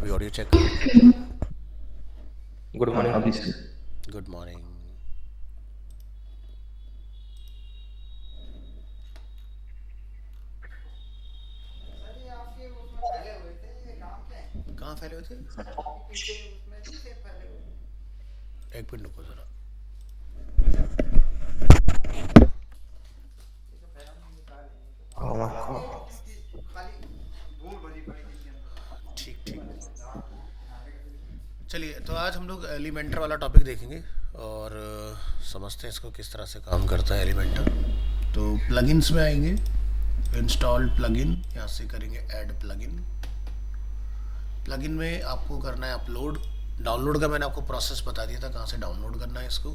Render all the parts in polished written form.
अभी audio check करो। Good हाँ मॉर्निंग। अभी से। Good morning. कहाँ फैले हुए थे? एक मिनट रुको जरा। Oh my God. ठीक ठीक। चलिए, तो आज हम लोग एलिमेंटर वाला टॉपिक देखेंगे और समझते हैं इसको किस तरह से काम करता है एलिमेंटर। तो प्लगइन्स में आएंगे, इंस्टॉल प्लगइन, यहाँ से करेंगे ऐड प्लगइन। प्लगइन में आपको करना है अपलोड। डाउनलोड का मैंने आपको प्रोसेस बता दिया था कहाँ से डाउनलोड करना है इसको।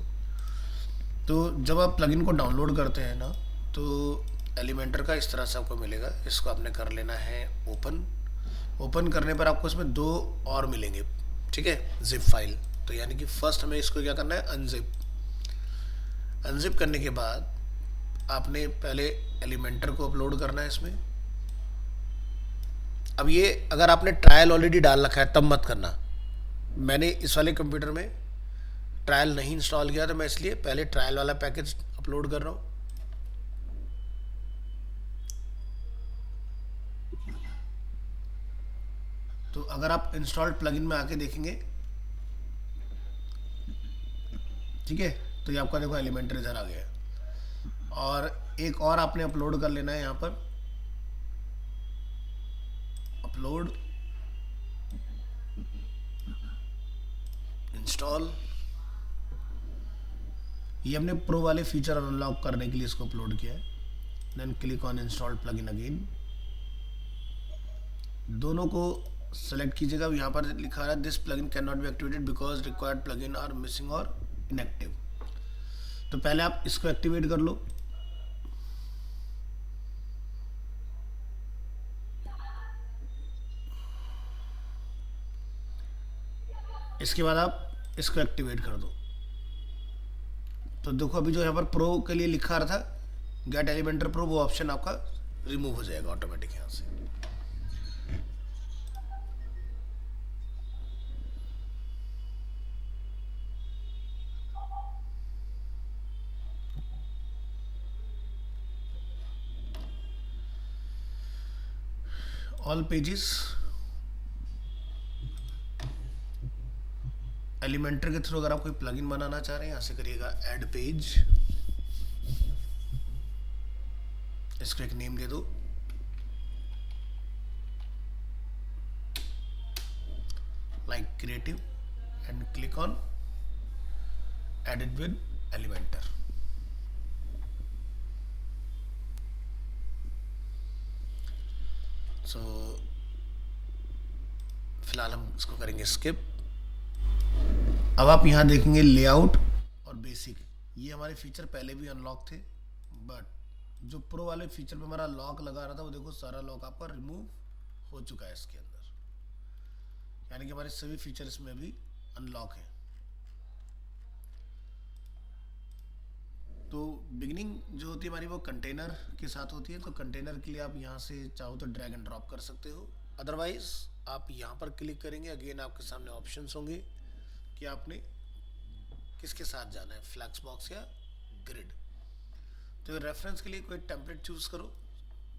तो जब आप प्लगइन को डाउनलोड करते हैं ना, तो एलिमेंटर का इस तरह से आपको मिलेगा। इसको आपने कर लेना है ओपन। ओपन करने पर आपको इसमें दो और मिलेंगे, ठीक है, जिप फाइल। तो यानी कि फर्स्ट हमें इसको क्या करना है, अनजिप। अनजिप करने के बाद आपने पहले एलिमेंटर को अपलोड करना है इसमें। अब ये अगर आपने ट्रायल ऑलरेडी डाल रखा है तब मत करना। मैंने इस वाले कंप्यूटर में ट्रायल नहीं इंस्टॉल किया, तो मैं इसलिए पहले ट्रायल वाला पैकेज अपलोड कर रहा हूँ। तो अगर आप इंस्टॉल्ड प्लगइन में आके देखेंगे, ठीक है, तो ये आपका देखो एलिमेंटर इधर आ गया है। और एक और आपने अपलोड कर लेना है यहाँ पर, अपलोड, इंस्टॉल। ये हमने प्रो वाले फीचर अनलॉक करने के लिए इसको अपलोड किया है। Then click on install plugin again. दोनों को सेलेक्ट कीजिएगा। यहाँ पर लिखा है this plugin can not be activated because required plugin are missing और इनएक्टिव। तो पहले आप इसको एक्टिवेट कर लो। इसके बाद आप इसको एक्टिवेट कर दो। तो देखो अभी जो यहाँ पर प्रो के लिए लिखा रहा था गेट एलिमेंटर प्रो, वो ऑप्शन आपका रिमूव हो जाएगा ऑटोमेटिक यहाँ से। ऑल पेजेस एलिमेंटर के थ्रू अगर आप कोई प्लगइन बनाना चाह रहे हैं, यहाँ से करिएगा ऐड पेज। इसको एक नेम दे दो, like creative, and click on edit with Elementor. So फिलहाल हम इसको करेंगे स्किप। अब आप यहाँ देखेंगे लेआउट और बेसिक, ये हमारे फीचर पहले भी अनलॉक थे, बट जो प्रो वाले फीचर पे हमारा लॉक लगा रहा था वो देखो सारा लॉक आपका रिमूव हो चुका है इसके अंदर। यानी कि हमारे सभी फीचर इसमें अभी अनलॉक हैं। तो बिगिनिंग जो होती है हमारी वो कंटेनर के साथ होती है। तो कंटेनर के लिए आप यहाँ से चाहो तो ड्रैग एंड ड्रॉप कर सकते हो, अदरवाइज आप यहाँ पर क्लिक करेंगे, अगेन आपके सामने ऑप्शंस होंगे कि आपने किसके साथ जाना है, फ्लैक्स बॉक्स या ग्रिड। तो रेफरेंस के लिए कोई टेम्पलेट चूज करो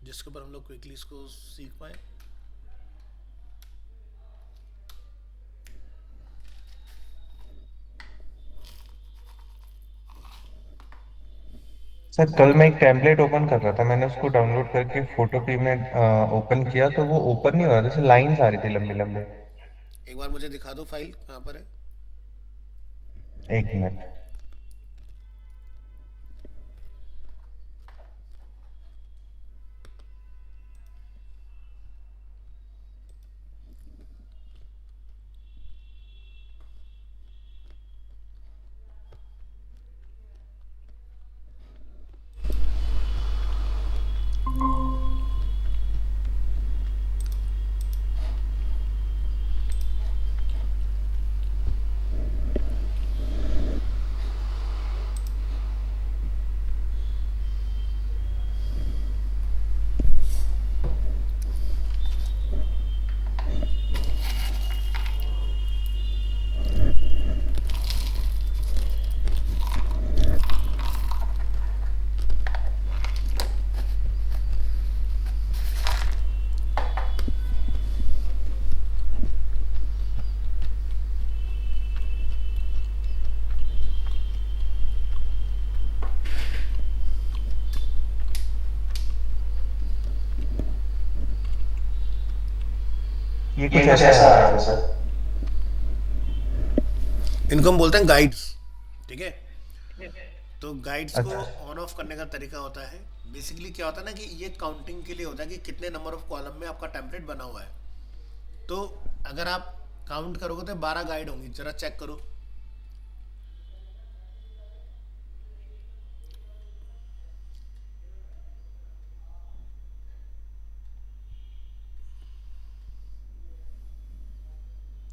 जिसके ऊपर हम लोग क्विकली इसको सीख पाए। सर कल मैं एक टेम्पलेट ओपन कर रहा था, मैंने उसको डाउनलोड करके फोटो पी में ओपन किया तो वो ओपन नहीं हो रहा था, जैसे लाइंस आ रही थी लंबे लंबे। एक बार मुझे दिखा दो फाइल कहाँ पर है। एक मिनट। ये कुछ ऐसा आ रहा था सर। इनको हम बोलते हैं गाइड्स। ठीक है, तो गाइड्स को अच्छा। ऑन ऑफ करने का तरीका होता है, बेसिकली क्या होता है ना कि ये काउंटिंग के लिए होता है कि कितने नंबर ऑफ कॉलम में आपका टेम्पलेट बना हुआ है। तो अगर आप काउंट करोगे तो 12 गाइड होंगी, जरा चेक करो।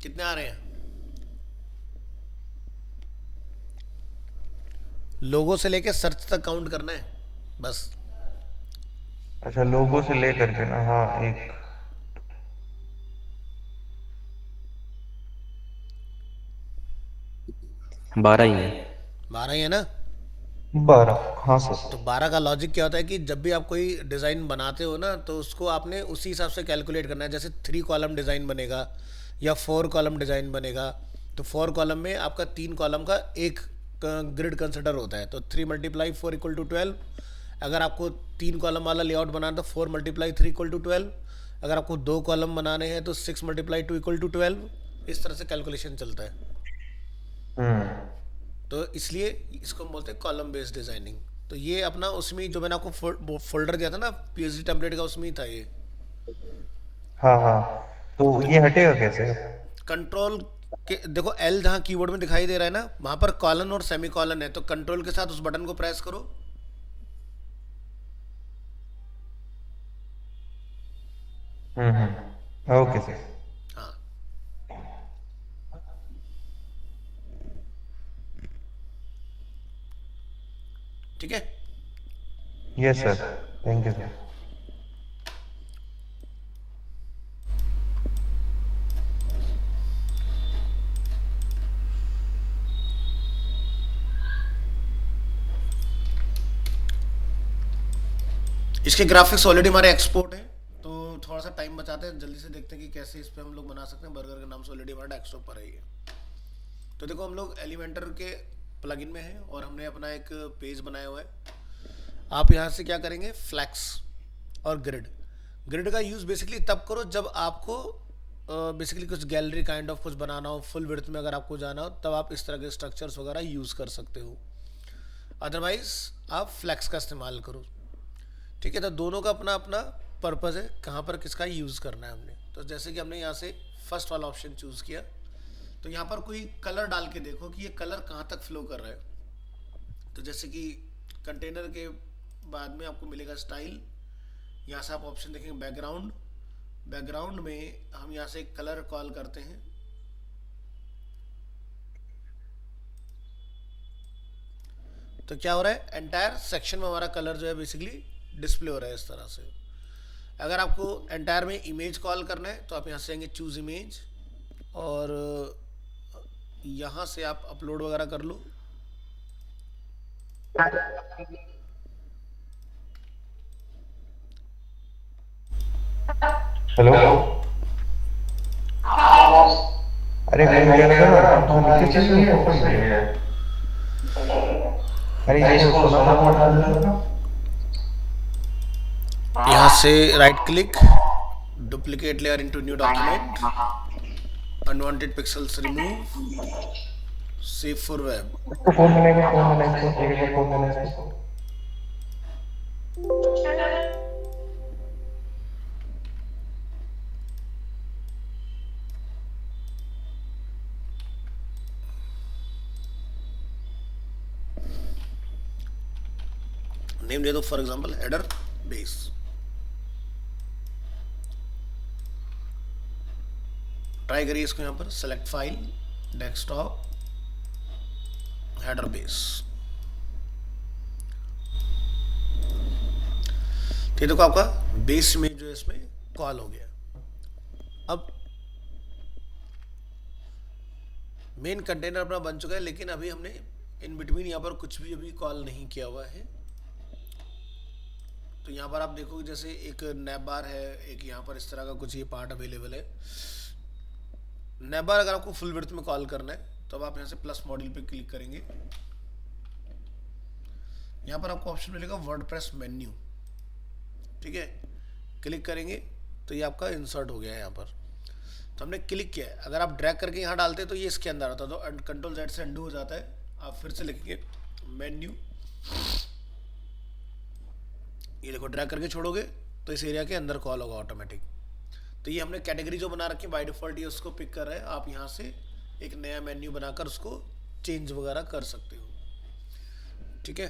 कितने आ रहे हैं? लोगों से लेके सर्च तक काउंट करना है बस। अच्छा, लोगों से लेकर के ना, हाँ एक। 12 ही हैं। 12 ही है ना? 12, हाँ सर। तो 12 का लॉजिक क्या होता है कि जब भी आप कोई डिज़ाइन बनाते हो ना, तो उसको आपने उसी हिसाब से कैलकुलेट करना है। जैसे 3 कॉलम डिज़ाइन बनेगा या 4 कॉलम डिज़ाइन बनेगा, तो 4 कॉलम में आपका 3 कॉलम का एक ग्रिड कंसिडर होता है, तो 3 × 4 = 12। अगर आपको 3 कॉलम वाला लेआउट बनाना तो 4 × 3 = 12। अगर आपको 2 कॉलम बनाने हैं तो 6 × 2 = 12। इस तरह से कैलकुलेशन चलता है। हम्म। तो इसलिए इसको हम बोलते हैं कॉलम बेस्ड डिजाइनिंग। तो ये अपना उसमें जो मैंने आपको फोल्डर दिया था ना पीएचडी टेम्पलेट का, उसमें ही था ये। हाँ हाँ। तो तो ये हटेगा कैसे? कंट्रोल के देखो, एल जहाँ कीबोर्ड में दिखाई दे रहा है ना, वहां पर कॉलन और सेमी कॉलन है, तो कंट्रोल के साथ उस बटन को प्रेस करो। Okay sir. हाँ, ठीक है। Yes sir. Thank you sir. इसके ग्राफिक्स ऑलरेडी हमारे एक्सपोर्ट है, तो थोड़ा सा टाइम बचाते हैं, जल्दी से देखते हैं कि कैसे इस पे हम लोग बना सकते हैं। बर्गर के नाम से ऑलरेडी हमारा डेस्कटॉप पर है ये। तो देखो, हम लोग एलिमेंटर के प्लगइन में हैं और हमने अपना एक पेज बनाया हुआ है। आप यहाँ से क्या करेंगे, फ्लैक्स और ग्रिड। ग्रिड का यूज़ बेसिकली तब करो जब आपको बेसिकली कुछ गैलरी काइंड ऑफ कुछ बनाना हो, फुल विड्थ में अगर आपको जाना हो, तब आप इस तरह के स्ट्रक्चर्स वगैरह यूज़ कर सकते हो। अदरवाइज आप फ्लैक्स का इस्तेमाल करो। ठीक है, तो दोनों का अपना अपना पर्पज़ है, कहाँ पर किसका यूज़ करना है हमने। तो जैसे कि हमने यहाँ से फर्स्ट वाला ऑप्शन चूज़ किया, तो यहाँ पर कोई कलर डाल के देखो कि ये कलर कहाँ तक फ्लो कर रहा है। तो जैसे कि कंटेनर के बाद में आपको मिलेगा स्टाइल, यहाँ से आप ऑप्शन देखेंगे बैकग्राउंड। बैकग्राउंड में हम यहाँ से एक कलर कॉल करते हैं, तो क्या हो रहा है, एंटायर सेक्शन में हमारा कलर जो है बेसिकली डिस्प्ले हो रहा है इस तरह से। अगर आपको एंटायर में इमेज कॉल करना है तो आप यहाँ से आएंगे चूज़ इमेज, और यहाँ से आप अपलोड वगैरह कर लो। हेलो। अरे मैं कह रहा था ना, तो नीचे चलिए ऊपर से है। अरे इसको सोना मोड डाल देना। यहाँ से right click, duplicate layer into new document, unwanted pixels remove, save for web. इसको फोन मिलेगा, फोन मिलेगा इसको, ठीक है फोन मिलेगा इसको। नेम दे दो, for example header base. Try करिए इसको, यहाँ पर select file, desktop, header base. ये देखो आपका बेस में जो है इसमें कॉल हो गया। अब मेन कंटेनर अपना बन चुका है, लेकिन अभी हमने इन बिटवीन यहाँ पर कुछ भी अभी कॉल नहीं किया हुआ है। तो यहाँ पर आप देखोगे जैसे एक नैप बार है, एक यहाँ पर इस तरह का कुछ ये पार्ट अवेलेबल है। नैप बार अगर आपको फुल विड्थ में कॉल करना है तो अब आप यहाँ से प्लस मॉड्यूल पे क्लिक करेंगे। यहाँ पर आपको ऑप्शन मिलेगा वर्डप्रेस मेन्यू, ठीक है, क्लिक करेंगे तो ये आपका इंसर्ट हो गया है यहाँ पर। तो हमने क्लिक किया है, अगर आप ड्रैग करके यहाँ डालते तो ये इसके अंदर आता, तो कंट्रोल जेड से अंडू हो जाता है। आप फिर से लिखेंगे मेन्यू, ये देखो ड्रैग करके छोड़ोगे तो इस एरिया के अंदर कॉल होगा ऑटोमेटिक। तो ये हमने कैटेगरी जो बना रखी है बाय डिफॉल्ट ये उसको पिक कर रहा है। आप यहाँ से एक नया मेन्यू बनाकर उसको चेंज वगैरह कर सकते हो, ठीक है।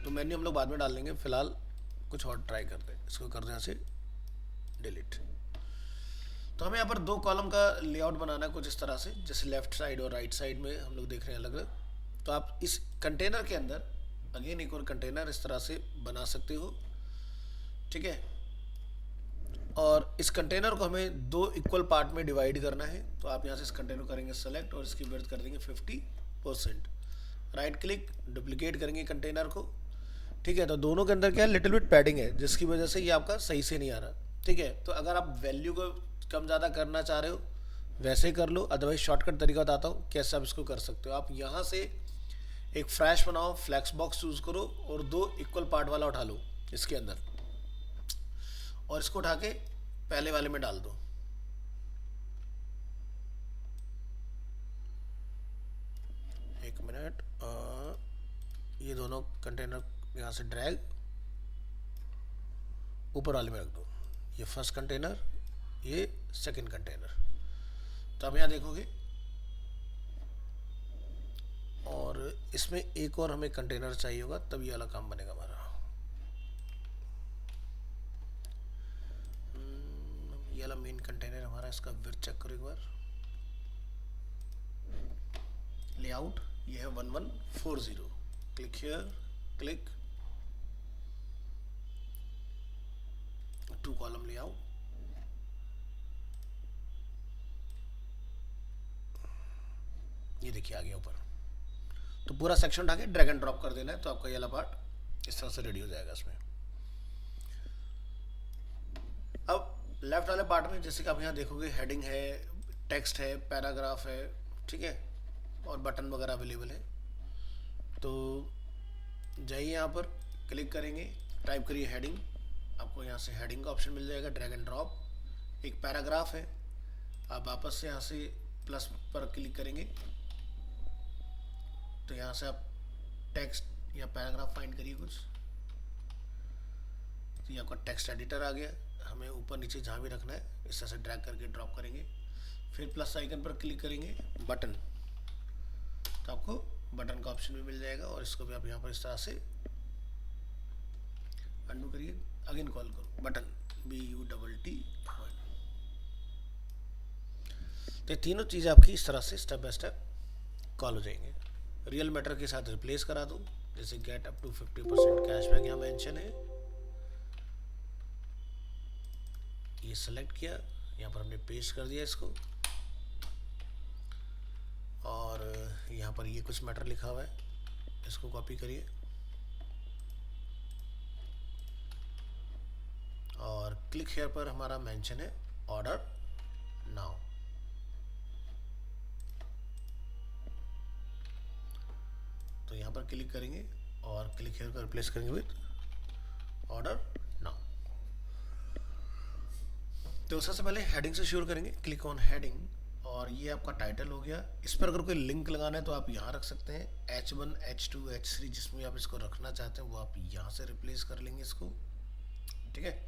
तो मेन्यू हम लोग बाद में डाल लेंगे, फिलहाल कुछ और ट्राई करते हैं। इसको कर दें यहाँ से डिलीट। तो हमें यहाँ पर दो कॉलम का लेआउट बनाना है कुछ इस तरह से, जैसे लेफ्ट साइड और राइट साइड में हम लोग देख रहे हैं अलग अलग। तो आप इस कंटेनर के अंदर अगेन एक और कंटेनर इस तरह से बना सकते हो, ठीक है। और इस कंटेनर को हमें दो इक्वल पार्ट में डिवाइड करना है। तो आप यहाँ से इस कंटेनर करेंगे सेलेक्ट और इसकी विड्थ कर देंगे 50%। राइट क्लिक, डुप्लीकेट करेंगे कंटेनर को, ठीक है। तो दोनों के अंदर क्या है, लिटिल बिट पैडिंग है, जिसकी वजह से ये आपका सही से नहीं आ रहा, ठीक है। तो अगर आप वैल्यू को कम ज़्यादा करना चाह रहे हो वैसे ही कर लो, अदरवाइज शॉर्टकट तरीका बताता हूँ कैसे आप इसको कर सकते हो। आप यहाँ से एक फ्लैश बनाओ, फ्लैक्स बॉक्स चूज़ करो और दो इक्वल पार्ट वाला उठा लो इसके अंदर, और इसको उठा के पहले वाले में डाल दो। एक मिनट, ये दोनों कंटेनर यहाँ से ड्रैग ऊपर वाले में रख दो। ये फर्स्ट कंटेनर, ये सेकंड कंटेनर। तो अब यहाँ देखोगे, और इसमें एक और हमें कंटेनर चाहिए होगा तब ये वाला काम बनेगा हमारा। ये वाला मेन कंटेनर हमारा, इसका विड्थ चेक करो एक बार। लेआउट ये है 1140। Click here, click two column layout. ये देखिए आ गया ऊपर। तो पूरा सेक्शन उठा के ड्रैग एंड ड्रॉप कर देना है, तो आपका ये वाला पार्ट इस तरह से रेडी हो जाएगा इसमें। अब लेफ्ट वाले पार्ट में जैसे कि आप यहाँ देखोगे हेडिंग है, टेक्स्ट है, पैराग्राफ है, ठीक है, और बटन वगैरह अवेलेबल है। तो जाइए यहाँ पर क्लिक करेंगे, टाइप करिए हेडिंग, आपको यहाँ से हेडिंग का ऑप्शन मिल जाएगा, ड्रैग एंड ड्रॉप। एक पैराग्राफ है, आप वापस से यहाँ से प्लस पर क्लिक करेंगे तो यहाँ से आप टेक्स्ट या पैराग्राफ फाइंड करिए कुछ। तो ये आपका टेक्स्ट एडिटर आ गया। हमें ऊपर नीचे जहाँ भी रखना है इस तरह से ड्रैग करके ड्रॉप करेंगे, फिर प्लस आइकन पर क्लिक करेंगे, बटन, तो आपको बटन का ऑप्शन भी मिल जाएगा। और इसको भी आप यहाँ पर इस तरह से अंडू करिए, अगेन कॉल करो बटन, BUTT। तो ये तीनों चीज़ें आपकी इस तरह से स्टेप बाय स्टेप कॉल हो जाएंगे। रियल मैटर के साथ रिप्लेस करा दो, जैसे गेट अप टू 50% कैशबैक यहाँ मेंशन है, ये सेलेक्ट किया, यहाँ पर हमने पेस्ट कर दिया इसको, और यहाँ पर ये कुछ मैटर लिखा हुआ है, इसको कॉपी करिए और क्लिक हियर पर हमारा मेंशन है ऑर्डर नाउ। तो यहाँ पर क्लिक करेंगे और क्लिक हियर को रिप्लेस करेंगे विद ऑर्डर नाउ। तो सबसे पहले हेडिंग से शुरू करेंगे, क्लिक ऑन हेडिंग, और ये आपका टाइटल हो गया। इस पर अगर कोई लिंक लगाना है तो आप यहाँ रख सकते हैं, H1, H2, H3 जिसमें आप इसको रखना चाहते हैं वो आप यहाँ से रिप्लेस कर लेंगे इसको, ठीक है।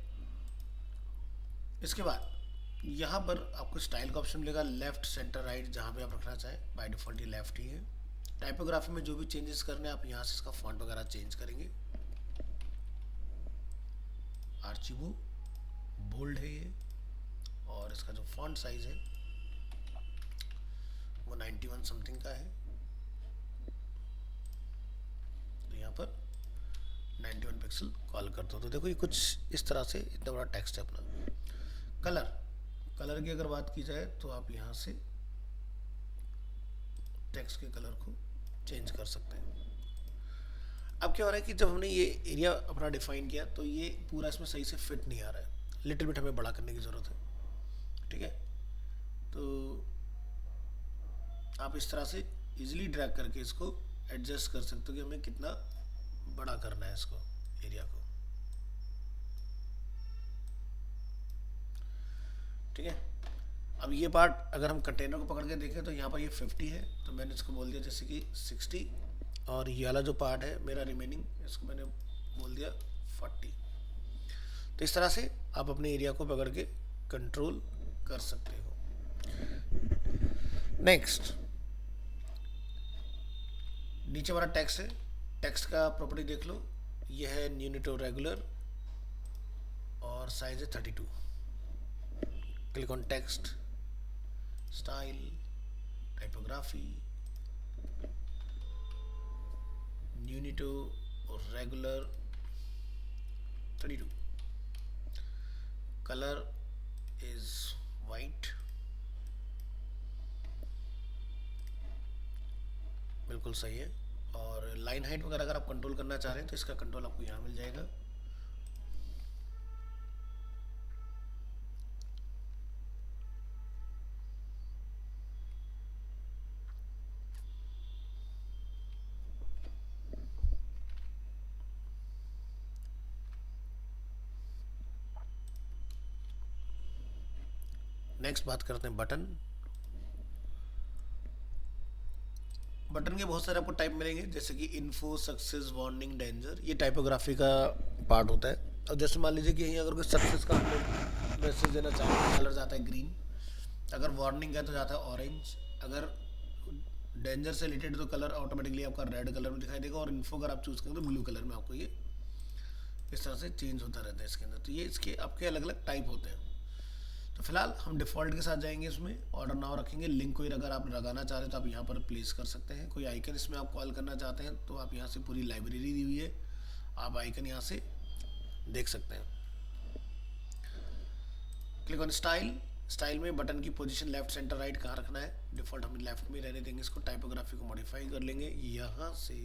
इसके बाद यहाँ पर आपको स्टाइल का ऑप्शन मिलेगा, लेफ्ट, सेंटर, राइट, जहाँ पे आप रखना चाहें। बाय डिफॉल्ट ये लेफ्ट ही है। टाइपोग्राफी में जो भी चेंजेस करने हैं आप यहाँ से इसका फॉन्ट वगैरह चेंज करेंगे। आर्चिबो बोल्ड है ये, और इसका जो फॉन्ट साइज है वो 91 समथिंग का है। तो यहाँ पर 91 पिक्सल कॉल कर दो। तो देखो ये कुछ इस तरह से इतना बड़ा टेक्स्ट है अपना। कलर की अगर बात की जाए तो आप यहाँ से टेक्स्ट के कलर को चेंज कर सकते हैं। अब क्या हो रहा है कि जब हमने ये एरिया अपना डिफाइन किया तो ये पूरा इसमें सही से फिट नहीं आ रहा है, लिटिल बिट हमें बड़ा करने की ज़रूरत है, ठीक है। तो आप इस तरह से इजीली ड्रैग करके इसको एडजस्ट कर सकते हो कि हमें कितना बड़ा करना है इसको, एरिया को। ठीक है। अब ये पार्ट अगर हम कंटेनर को पकड़ के देखें तो यहाँ पर ये 50 है, तो मैंने इसको बोल दिया जैसे कि 60, और ये वाला जो पार्ट है मेरा रिमेनिंग, इसको मैंने बोल दिया 40। तो इस तरह से आप अपने एरिया को पकड़ के कंट्रोल कर सकते हो। नेक्स्ट, नीचे हमारा टेक्स्ट है, टेक्स्ट का प्रॉपर्टी देख लो, ये है यूनिट और रेगुलर और साइज है 32। Click on text, style, typography, Nunito और रेगुलर 32, कलर इज वाइट, बिल्कुल सही है। और लाइन हाइट वगैरह अगर आप कंट्रोल करना चाह रहे हैं तो इसका कंट्रोल आपको यहाँ मिल जाएगा। नेक्स्ट बात करते हैं बटन। बटन के बहुत सारे आपको टाइप मिलेंगे, जैसे कि इन्फो, सक्सेस, वार्निंग, डेंजर, ये टाइपोग्राफी का पार्ट होता है। और जैसे मान लीजिए कि यहीं अगर कोई सक्सेस का हम लोग मैसेज देना चाहें तो कलर जाता है ग्रीन, अगर वार्निंग है तो जाता है ऑरेंज, अगर डेंजर से रिलेटेड तो कलर ऑटोमेटिकली आपका रेड कलर में दिखाई देगा, और इन्फो अगर आप चूज़ करें तो ब्लू कलर में आपको ये इस तरह से चेंज होता रहता है इसके अंदर। तो ये इसके आपके अलग अलग टाइप होते हैं। तो फिलहाल हम डिफ़ॉल्ट के साथ जाएंगे, इसमें ऑर्डर नाउ रखेंगे। लिंक कोई अगर आप लगाना चाह रहे हैं तो आप यहाँ पर प्लेस कर सकते हैं। कोई आइकन इसमें आप कॉल करना चाहते हैं तो आप यहाँ से, पूरी लाइब्रेरी दी हुई है, आप आइकन यहाँ से देख सकते हैं। क्लिक ऑन स्टाइल, स्टाइल में बटन की पोजीशन लेफ्ट, सेंटर, राइट कहाँ रखना है, डिफ़ॉल्ट हम लेफ्ट में रहने देंगे इसको। टाइपोग्राफी को मॉडिफाई कर लेंगे यहाँ से,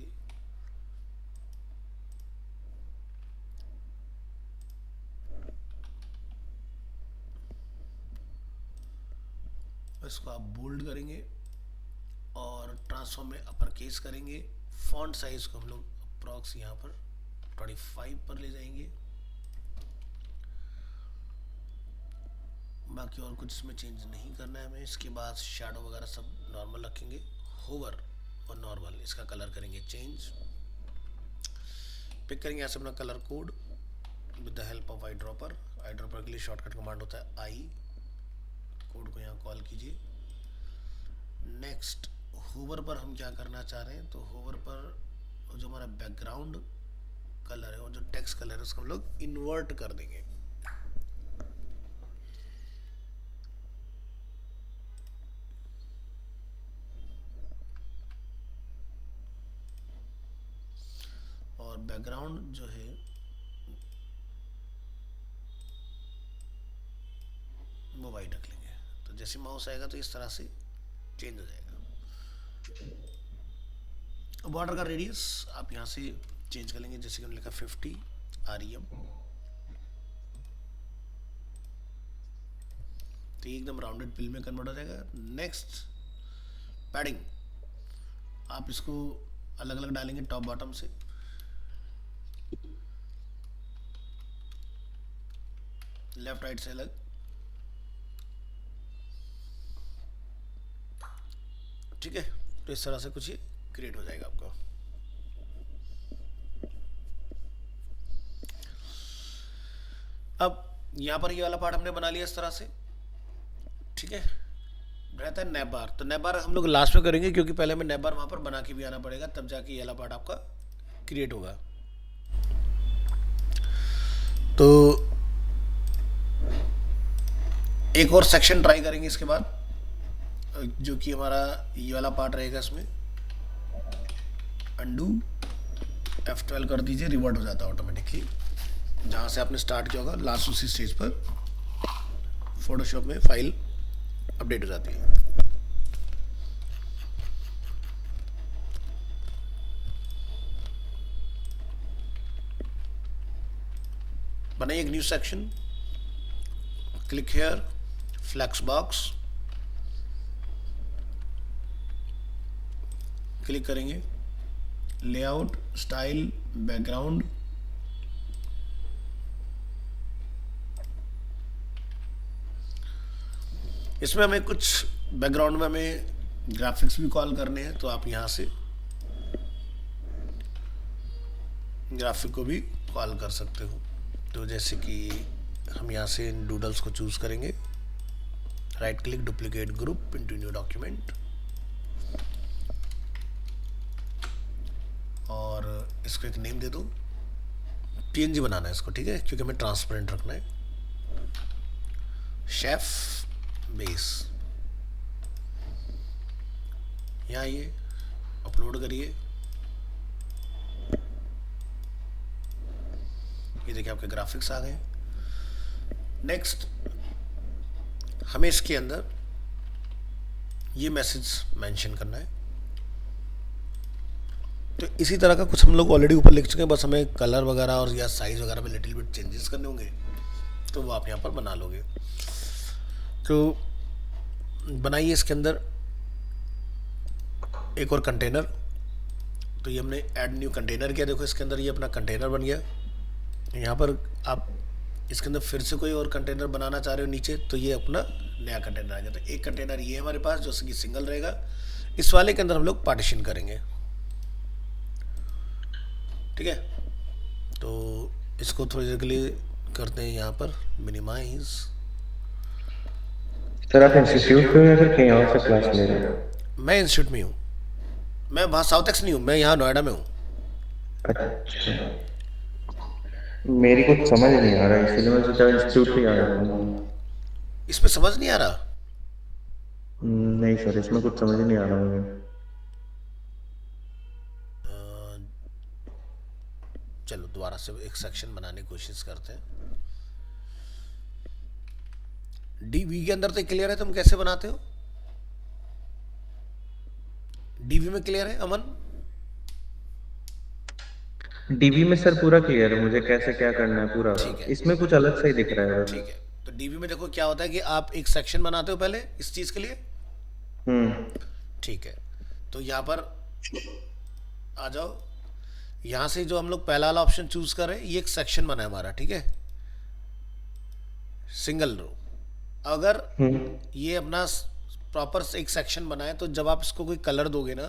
इसको आप बोल्ड करेंगे और ट्रांसफॉर्म में अपर केस करेंगे। फॉन्ट साइज को हम लोग अप्रॉक्स यहाँ पर 25 पर ले जाएंगे। बाकी और कुछ इसमें चेंज नहीं करना है हमें। इसके बाद शैडो वगैरह सब नॉर्मल रखेंगे। होवर और नॉर्मल, इसका कलर करेंगे चेंज। पिक करेंगे यहाँ से अपना colour code with the help of eye dropper. Eye dropper के लिए शॉर्टकट कमांड होता है आई, कोड को यहाँ कॉल कीजिए। नेक्स्ट, होवर पर हम क्या करना चाह रहे हैं, तो होवर पर जो हमारा बैकग्राउंड कलर है और जो टेक्स्ट कलर है उसको हम लोग इन्वर्ट कर देंगे। और बैकग्राउंड जो है वो वाइट रख लेंगे। तो जैसे माउस आएगा तो इस तरह से चेंज हो जाएगा। बॉर्डर का रेडियस आप यहाँ से चेंज कर लेंगे, जैसे कि हमने लिखा 50 REM, तो ये एकदम राउंडेड पिल में कन्वर्ट हो जाएगा। नेक्स्ट, पैडिंग आप इसको अलग अलग डालेंगे टॉप बॉटम से। लेफ्ट राइट से अलग। ठीक है, तो इस तरह से कुछ ये क्रिएट हो जाएगा आपका। अब यहाँ पर ये वाला पार्ट हमने बना लिया इस तरह से। ठीक है, रहता है नैप बार, तो नैप बार हम लोग लास्ट में करेंगे क्योंकि पहले हमें नैप बार वहाँ पर बना के भी आना पड़ेगा, तब जाके ये वाला पार्ट आपका क्रिएट होगा। तो एक और सेक्शन ट्राई करेंगे इसके बाद, जो कि हमारा ये वाला पार्ट रहेगा। इसमें अंडू F12 कर दीजिए, रिवर्ट हो जाता है ऑटोमेटिकली। जहाँ से आपने स्टार्ट किया होगा लास्ट उसी स्टेज पर फोटोशॉप में फाइल अपडेट हो जाती है। बनाइए एक new section, click here, flex box, click करेंगे, लेआउट, स्टाइल, बैकग्राउंड, इसमें हमें कुछ बैकग्राउंड में हमें ग्राफिक्स भी कॉल करने हैं, तो आप यहाँ से ग्राफिक को भी कॉल कर सकते हो। तो जैसे कि हम यहाँ से इन डूडल्स को चूज करेंगे, right click, duplicate group into new document, और इसको एक नेम दे दो, पीएनजी बनाना है इसको, ठीक है, क्योंकि हमें ट्रांसपेरेंट रखना है। शेफ बेस, यहाँ ये अपलोड करिए। ये देखिए आपके ग्राफिक्स आ गए। नेक्स्ट हमें इसके अंदर ये मैसेज मेंशन करना है। तो इसी तरह का कुछ हम लोग ऑलरेडी ऊपर लिख चुके हैं, बस हमें कलर वगैरह और या साइज वगैरह में लिटिल बिट चेंजेस करने होंगे, तो वो आप यहाँ पर बना लोगे। तो बनाइए इसके अंदर एक और कंटेनर। तो ये हमने ऐड न्यू कंटेनर किया, देखो इसके अंदर ये अपना कंटेनर बन गया। यहाँ पर आप इसके अंदर फिर से कोई और कंटेनर बनाना चाह रहे हो नीचे, तो ये अपना नया कंटेनर आ गया। तो एक कंटेनर ये हमारे पास जो कि सिंगल रहेगा, इस वाले के अंदर हम लोग पार्टीशन करेंगे, ठीक है। तो इसको थोड़ी देर के लिए करते हैं यहाँ पर मिनिमाइज। सर आप इंस्टीट्यूट पे हो या फिर कहीं और से क्लास ले रहे हो? मैं इंस्टीट्यूट में हूँ, मैं वहाँ साउथ एक्स नहीं हूँ, मैं यहाँ नोएडा में हूँ। अच्छा, मेरी कुछ समझ नहीं आ रहा, इसीलिए मैं सोचा इंस्टीट्यूट पे आ रहा हूँ। इसमें समझ नहीं आ रहा? नहीं सर, इसमें कुछ समझ नहीं आ रहा मुझे। चलो दोबारा से एक सेक्शन बनाने की कोशिश करते हैं। डीवी के अंदर तो क्लियर है, तुम कैसे बनाते हो? डीवी में क्लियर है अमन? डीबी में सर पूरा क्लियर है मुझे, कैसे क्या करना है पूरा। ठीक है, इसमें कुछ अलग सा ही दिख रहा है बस। ठीक है। तो डीवी में देखो क्या होता है कि आप एक सेक्शन बनाते हो पहले इस चीज के लिए, ठीक है। तो यहाँ पर आ जाओ, यहाँ से जो हम लोग पहला वाला ऑप्शन चूज कर रहे हैं, ये एक सेक्शन बना है हमारा, ठीक है, सिंगल रो। अगर ये अपना प्रॉपर एक सेक्शन बना है, तो जब आप इसको कोई कलर दोगे ना,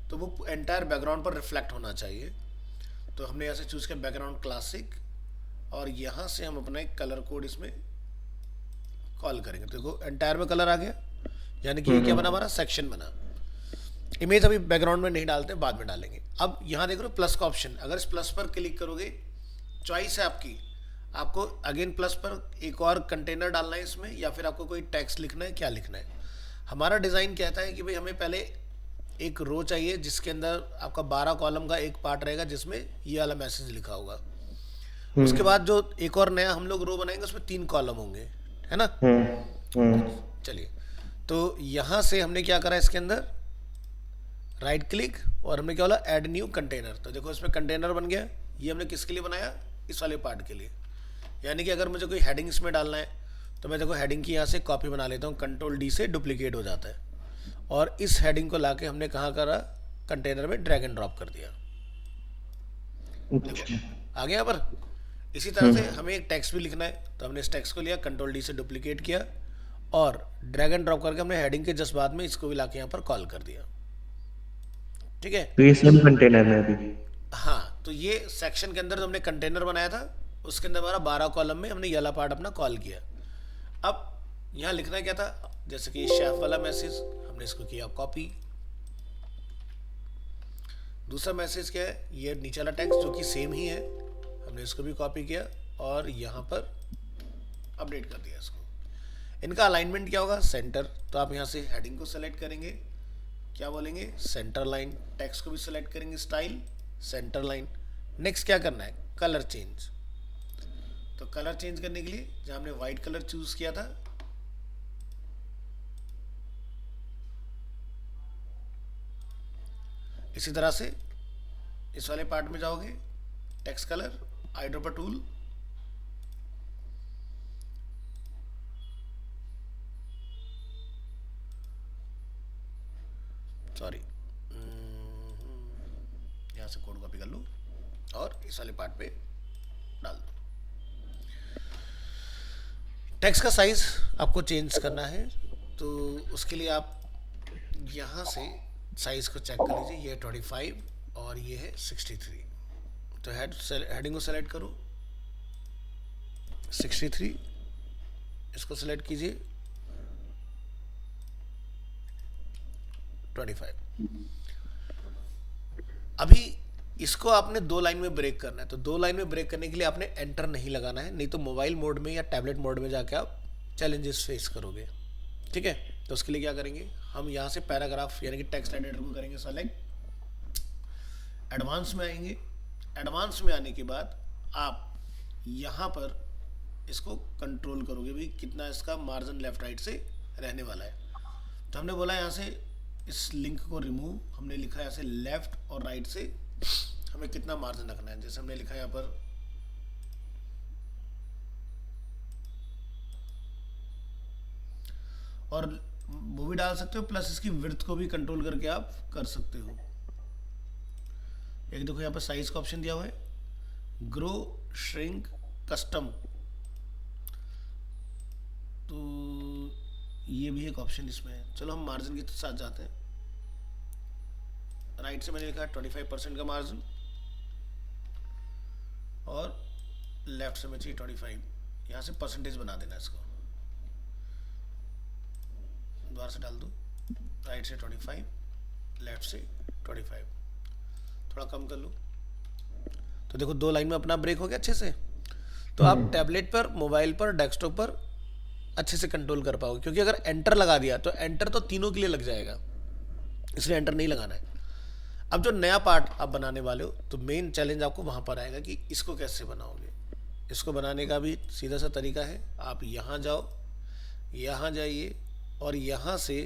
तो वो एंटायर बैकग्राउंड पर रिफ्लेक्ट होना चाहिए। तो हमने यहाँ से चूज किया बैकग्राउंड क्लासिक, और यहाँ से हम अपना एक कलर कोड इसमें कॉल करेंगे। तो देखो एंटायर में कलर आ गया, यानी कि ये क्या बना हमारा, सेक्शन बना। इमेज अभी बैकग्राउंड में नहीं डालते, बाद में डालेंगे। अब यहाँ देख रहे हो प्लस का ऑप्शन, अगर इस प्लस पर क्लिक करोगे, चॉइस है आपकी, आपको अगेन प्लस पर एक और कंटेनर डालना है इसमें, या फिर आपको कोई टेक्स्ट लिखना है, क्या लिखना है। हमारा डिज़ाइन कहता है कि भाई हमें पहले एक रो चाहिए जिसके अंदर आपका 12 कॉलम का एक पार्ट रहेगा, जिसमें ये वाला मैसेज लिखा होगा। उसके बाद जो एक और नया हम लोग रो बनाएंगे, उसमें 3 कॉलम होंगे, है ना। चलिए, तो यहाँ से हमने क्या करा, इसके अंदर राइट क्लिक, और हमने क्या बोला, ऐड न्यू कंटेनर। तो देखो इसमें कंटेनर बन गया। ये हमने किसके लिए बनाया, इस वाले पार्ट के लिए। यानी कि अगर मुझे कोई हेडिंग इसमें डालना है, तो मैं देखो हेडिंग की यहाँ से कॉपी बना लेता हूँ, कंट्रोल डी से डुप्लीकेट हो जाता है, और इस हेडिंग को लाके हमने कहाँ करा, कंटेनर में ड्रैग एंड ड्रॉप कर दिया। देखो आ गया। पर इसी तरह से हमें एक टेक्स्ट भी लिखना है, तो हमने इस टेक्स्ट को लिया, कंट्रोल डी से डुप्लीकेट किया, और ड्रैग एंड ड्रॉप करके हमने हेडिंग के जस्ट बाद में इसको भी लाके यहाँ पर कॉल कर दिया, ठीक है। तो ये सेम कंटेनर में अभी, हाँ, तो ये सेक्शन के अंदर जो हमने कंटेनर बनाया था, उसके अंदर हमारा 12 कॉलम में हमने ये वाला पार्ट अपना कॉल किया। अब यहाँ लिखना क्या था, जैसे कि शेफ वाला मैसेज, हमने इसको किया कॉपी। दूसरा मैसेज क्या है, ये नीचे वाला टेक्स्ट जो कि सेम ही है, हमने इसको भी कॉपी किया और यहाँ पर अपडेट कर दिया इसको। इनका अलाइनमेंट क्या होगा, सेंटर। तो आप यहाँ से हेडिंग को सेलेक्ट करेंगे, क्या बोलेंगे, सेंटर लाइन। टेक्स्ट को भी सेलेक्ट करेंगे, स्टाइल सेंटर लाइन। नेक्स्ट क्या करना है, कलर चेंज। तो कलर चेंज करने के लिए जहाँ हमने व्हाइट कलर चूज किया था, इसी तरह से इस वाले पार्ट में जाओगे, text colour, eye dropper tool, sorry, यहाँ से कोड कॉपी कर लो और इस वाले पार्ट पे डाल दो। टेक्स्ट का साइज आपको चेंज करना है, तो उसके लिए आप यहाँ से साइज़ को चेक कर लीजिए, ये 25 और ये है 63। तो हेडिंग को सेलेक्ट करो 63, इसको सेलेक्ट कीजिए 25। अभी इसको आपने 2 लाइन में ब्रेक करना है, तो 2 लाइन में ब्रेक करने के लिए आपने एंटर नहीं लगाना है, नहीं तो मोबाइल मोड में या टैबलेट मोड में जाके आप चैलेंजेस फेस करोगे। ठीक है, तो उसके लिए क्या करेंगे, हम यहाँ से पैराग्राफ यानी कि टेक्स्ट एडिटर को करेंगे सेलेक्ट, एडवांस में आएंगे। एडवांस में आने के बाद आप यहाँ पर इसको कंट्रोल करोगे भी कितना इसका मार्जिन लेफ्ट राइट से रहने वाला है। तो हमने बोला यहाँ से इस लिंक को रिमूव, हमने लिखा यहाँ से लेफ्ट और राइट से हमें कितना मार्जिन रखना है, जैसे हमने लिखा यहाँ पर और वो भी डाल सकते हो, प्लस इसकी विड्थ को भी कंट्रोल करके आप कर सकते हो। एक देखो यहाँ पर साइज का ऑप्शन दिया हुआ है, ग्रो, श्रिंक, कस्टम, तो ये भी एक ऑप्शन इसमें है। चलो हम मार्जिन के साथ जाते हैं। राइट से मैंने लिखा 25% का मार्जिन और लेफ्ट से मैं चाहिए 25। यहाँ से परसेंटेज बना देना इसको, दोबारा से डाल दो, राइट से 25, लेफ्ट से 25, थोड़ा कम कर लो। तो देखो 2 लाइन में अपना ब्रेक हो गया अच्छे से। तो आप टैबलेट पर, मोबाइल पर, डेस्कटॉप पर अच्छे से कंट्रोल कर पाओगे, क्योंकि अगर एंटर लगा दिया तो एंटर तो तीनों के लिए लग जाएगा, इसलिए एंटर नहीं लगाना है। अब जो नया पार्ट आप बनाने वाले हो, तो मेन चैलेंज आपको वहाँ पर आएगा कि इसको कैसे बनाओगे। इसको बनाने का भी सीधा सा तरीका है, आप यहाँ जाओ, यहाँ जाइए और यहाँ से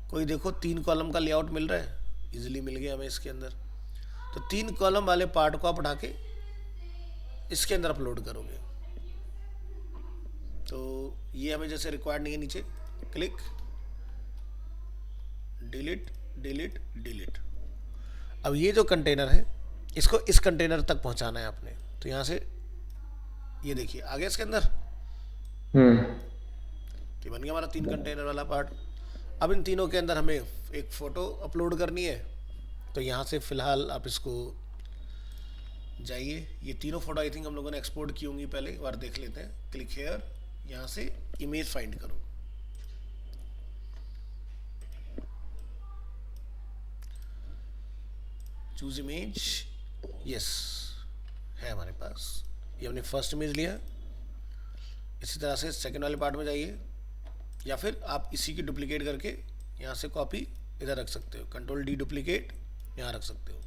कोई देखो 3 कॉलम का लेआउट मिल रहा है, इजीली मिल गया हमें इसके अंदर। तो 3 कॉलम वाले पार्ट को आप उठा के इसके अंदर अपलोड करोगे। तो ये हमें जैसे रिक्वायर्ड नहीं है, नीचे क्लिक, डिलीट डिलीट डिलीट। अब ये जो कंटेनर है इसको इस कंटेनर तक पहुंचाना है आपने। तो यहाँ से ये देखिए आ गया इसके अंदर, कि बन गया हमारा 3 कंटेनर वाला पार्ट। अब इन तीनों के अंदर हमें एक फ़ोटो अपलोड करनी है। तो यहाँ से फ़िलहाल आप इसको जाइए, ये तीनों फ़ोटो आई थिंक हम लोगों ने एक्सपोर्ट की होंगी, पहले एक बार देख लेते हैं। क्लिक हेयर, यहाँ से इमेज फाइंड करो, चूज इमेज, यस है हमारे पास। ये हमने फर्स्ट इमेज लिया। इसी तरह से सेकंड वाले पार्ट में जाइए, या फिर आप इसी की डुप्लीकेट करके यहाँ से कॉपी इधर रख सकते हो, कंट्रोल डी डुप्लीकेट यहाँ रख सकते हो।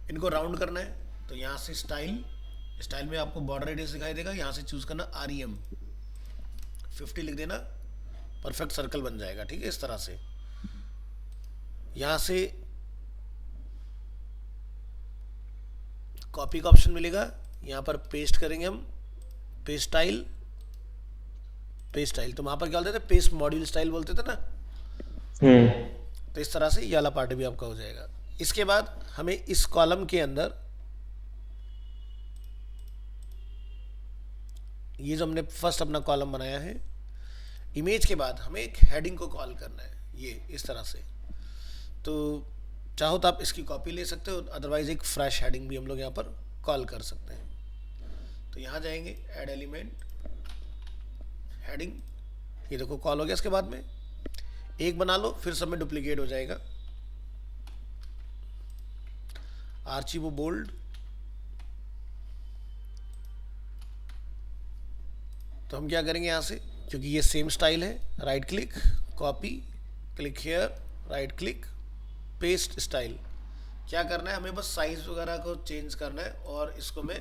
इनको राउंड करना है, तो यहाँ से स्टाइल, स्टाइल में आपको बॉर्डर रेडियस दिखाई देगा, यहाँ से चूज करना REM 50 लिख देना, परफेक्ट सर्कल बन जाएगा। ठीक है, इस तरह से यहाँ से कॉपी का ऑप्शन मिलेगा, यहाँ पर पेस्ट करेंगे हम, पेस्ट स्टाइल, पेस्ट स्टाइल। तो वहाँ पर क्या बोलते थे, पेस्ट मॉड्यूल स्टाइल बोलते थे ना। तो इस तरह से ये वाला पार्ट भी आपका हो जाएगा। इसके बाद हमें इस कॉलम के अंदर ये जो हमने फर्स्ट अपना कॉलम बनाया है, इमेज के बाद हमें एक हेडिंग को कॉल करना है, ये इस तरह से। तो चाहो तो आप इसकी कॉपी ले सकते हो, अदरवाइज एक फ्रेश हेडिंग भी हम लोग यहाँ पर कॉल कर सकते हैं। तो यहाँ जाएंगे, ऐड एलिमेंट, हेडिंग, ये देखो कॉल हो गया। इसके बाद में एक बना लो, फिर सब में डुप्लीकेट हो जाएगा। आर्चिवो बोल्ड, तो हम क्या करेंगे यहाँ से, क्योंकि ये सेम स्टाइल है, right click, copy, click here, right click, paste style. क्या करना है, हमें बस साइज वगैरह को चेंज करना है और इसको मैं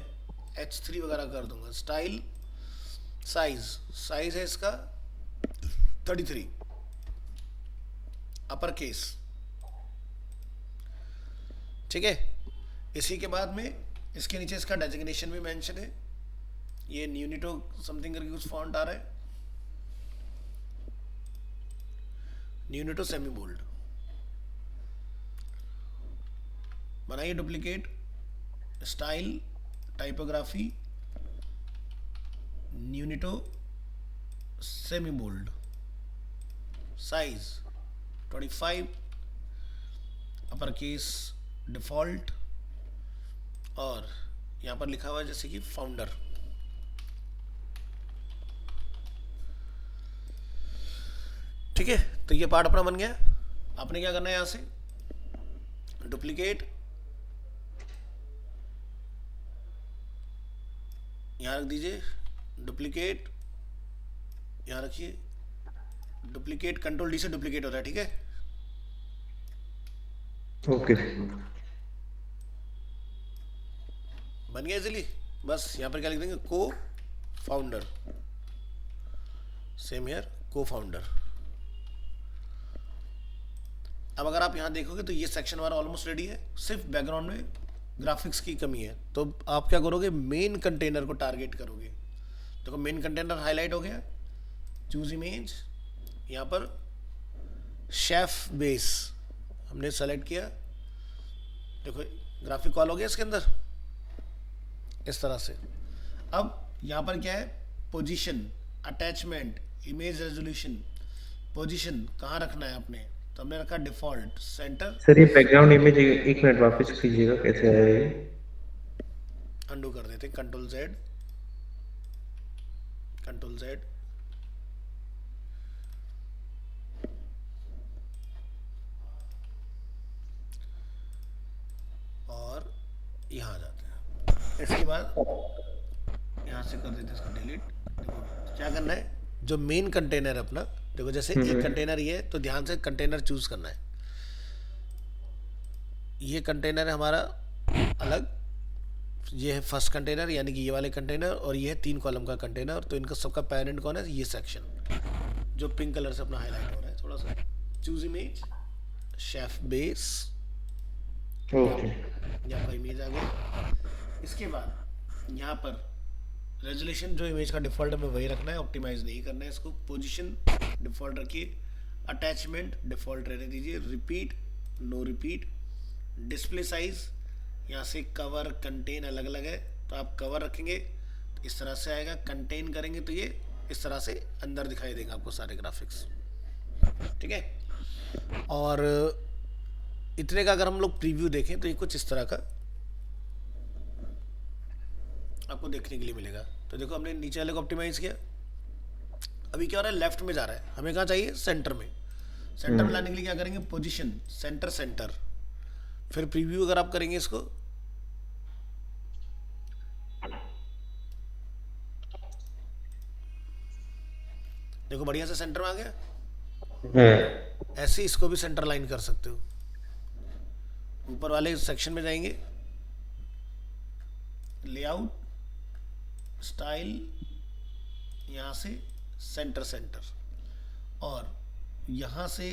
H3 वगैरह कर दूंगा। स्टाइल, साइज, साइज है इसका 33, अपर केस। ठीक है, इसी के बाद में इसके नीचे इसका डेजिग्नेशन भी मेंशन है, ये न्यूनिटो समथिंग करके कुछ फॉन्ट आ रहा है, न्यूनिटो सेमी बोल्ड। बनाइए duplicate, style, typography, Nunito, semi bold, size 25, upper case default, और यहाँ पर लिखा हुआ है जैसे कि फाउंडर। ठीक है, तो ये पार्ट अपना बन गया। आपने क्या करना है, यहाँ से डुप्लीकेट, यहाँ रख दीजिए, डुप्लीकेट यहाँ रखिए, डुप्लीकेट कंट्रोल डी से डुप्लीकेट हो रहा है, ठीक है। ओके। बन गया इजीली। बस यहाँ पर क्या लिख देंगे, को फाउंडर, सेम हियर को फाउंडर। अब अगर आप यहाँ देखोगे तो ये सेक्शन हमारा ऑलमोस्ट रेडी है, सिर्फ बैकग्राउंड में ग्राफिक्स की कमी है। तो आप क्या करोगे, मेन कंटेनर को टारगेट करोगे। देखो मेन कंटेनर हाईलाइट हो गया, चूज इमेज, यहाँ पर शेफ बेस हमने सेलेक्ट किया, देखो ग्राफिक कॉल हो गया इसके अंदर इस तरह से। अब यहाँ पर क्या है, position, attachment, image resolution, position कहाँ रखना है आपने, तो हमने रखा डिफॉल्ट सेंटर। सर ये बैकग्राउंड इमेज एक मिनट वापस कीजिएगा, कैसे आया ये? अंडू कर देते, कंट्रोल जेड, कंट्रोल जेड, और यहाँ आ जाते हैं। इसके बाद यहाँ से कर देते हैं इसको डिलीट। देखो क्या करना है, जो मेन कंटेनर अपना, देखो जैसे एक कंटेनर ये है, तो ध्यान से कंटेनर चूज करना है। ये कंटेनर है हमारा अलग, ये है फर्स्ट कंटेनर यानी कि ये वाले कंटेनर, और ये है 3 कॉलम का कंटेनर। तो इनका सबका पेरेंट कौन है, ये सेक्शन जो पिंक कलर से अपना हाईलाइट हो रहा है थोड़ा सा। Choose image, chef base, okay. यहाँ पर इमेज आ गई। इसके बाद यहाँ पर रेजोल्यूशन जो इमेज का डिफॉल्ट में वही रखना है, ऑप्टिमाइज नहीं करना है इसको। पोजीशन डिफॉल्ट रखिए, अटैचमेंट डिफॉल्ट रहने दीजिए, repeat no repeat, display size यहाँ से कवर कंटेन अलग अलग है, तो आप कवर रखेंगे तो इस तरह से आएगा, कंटेन करेंगे तो ये इस तरह से अंदर दिखाई देंगे आपको सारे ग्राफिक्स, ठीक है। और इतने का अगर हम लोग प्रीव्यू देखें तो ये कुछ इस तरह का आपको देखने के लिए मिलेगा। तो देखो हमने नीचे वाले को ऑप्टिमाइज किया, अभी क्या हो रहा है, लेफ्ट में जा रहा है, हमें कहाँ चाहिए, सेंटर में। सेंटर में लाने के लिए क्या करेंगे, पोजीशन सेंटर सेंटर, फिर प्रीव्यू अगर आप करेंगे इसको, देखो बढ़िया से सेंटर में आ गया। ऐसे इसको भी सेंटर लाइन कर सकते हो। ऊपर वाले सेक्शन में जाएंगे, लेआउट, स्टाइल, यहाँ से सेंटर सेंटर, और यहाँ से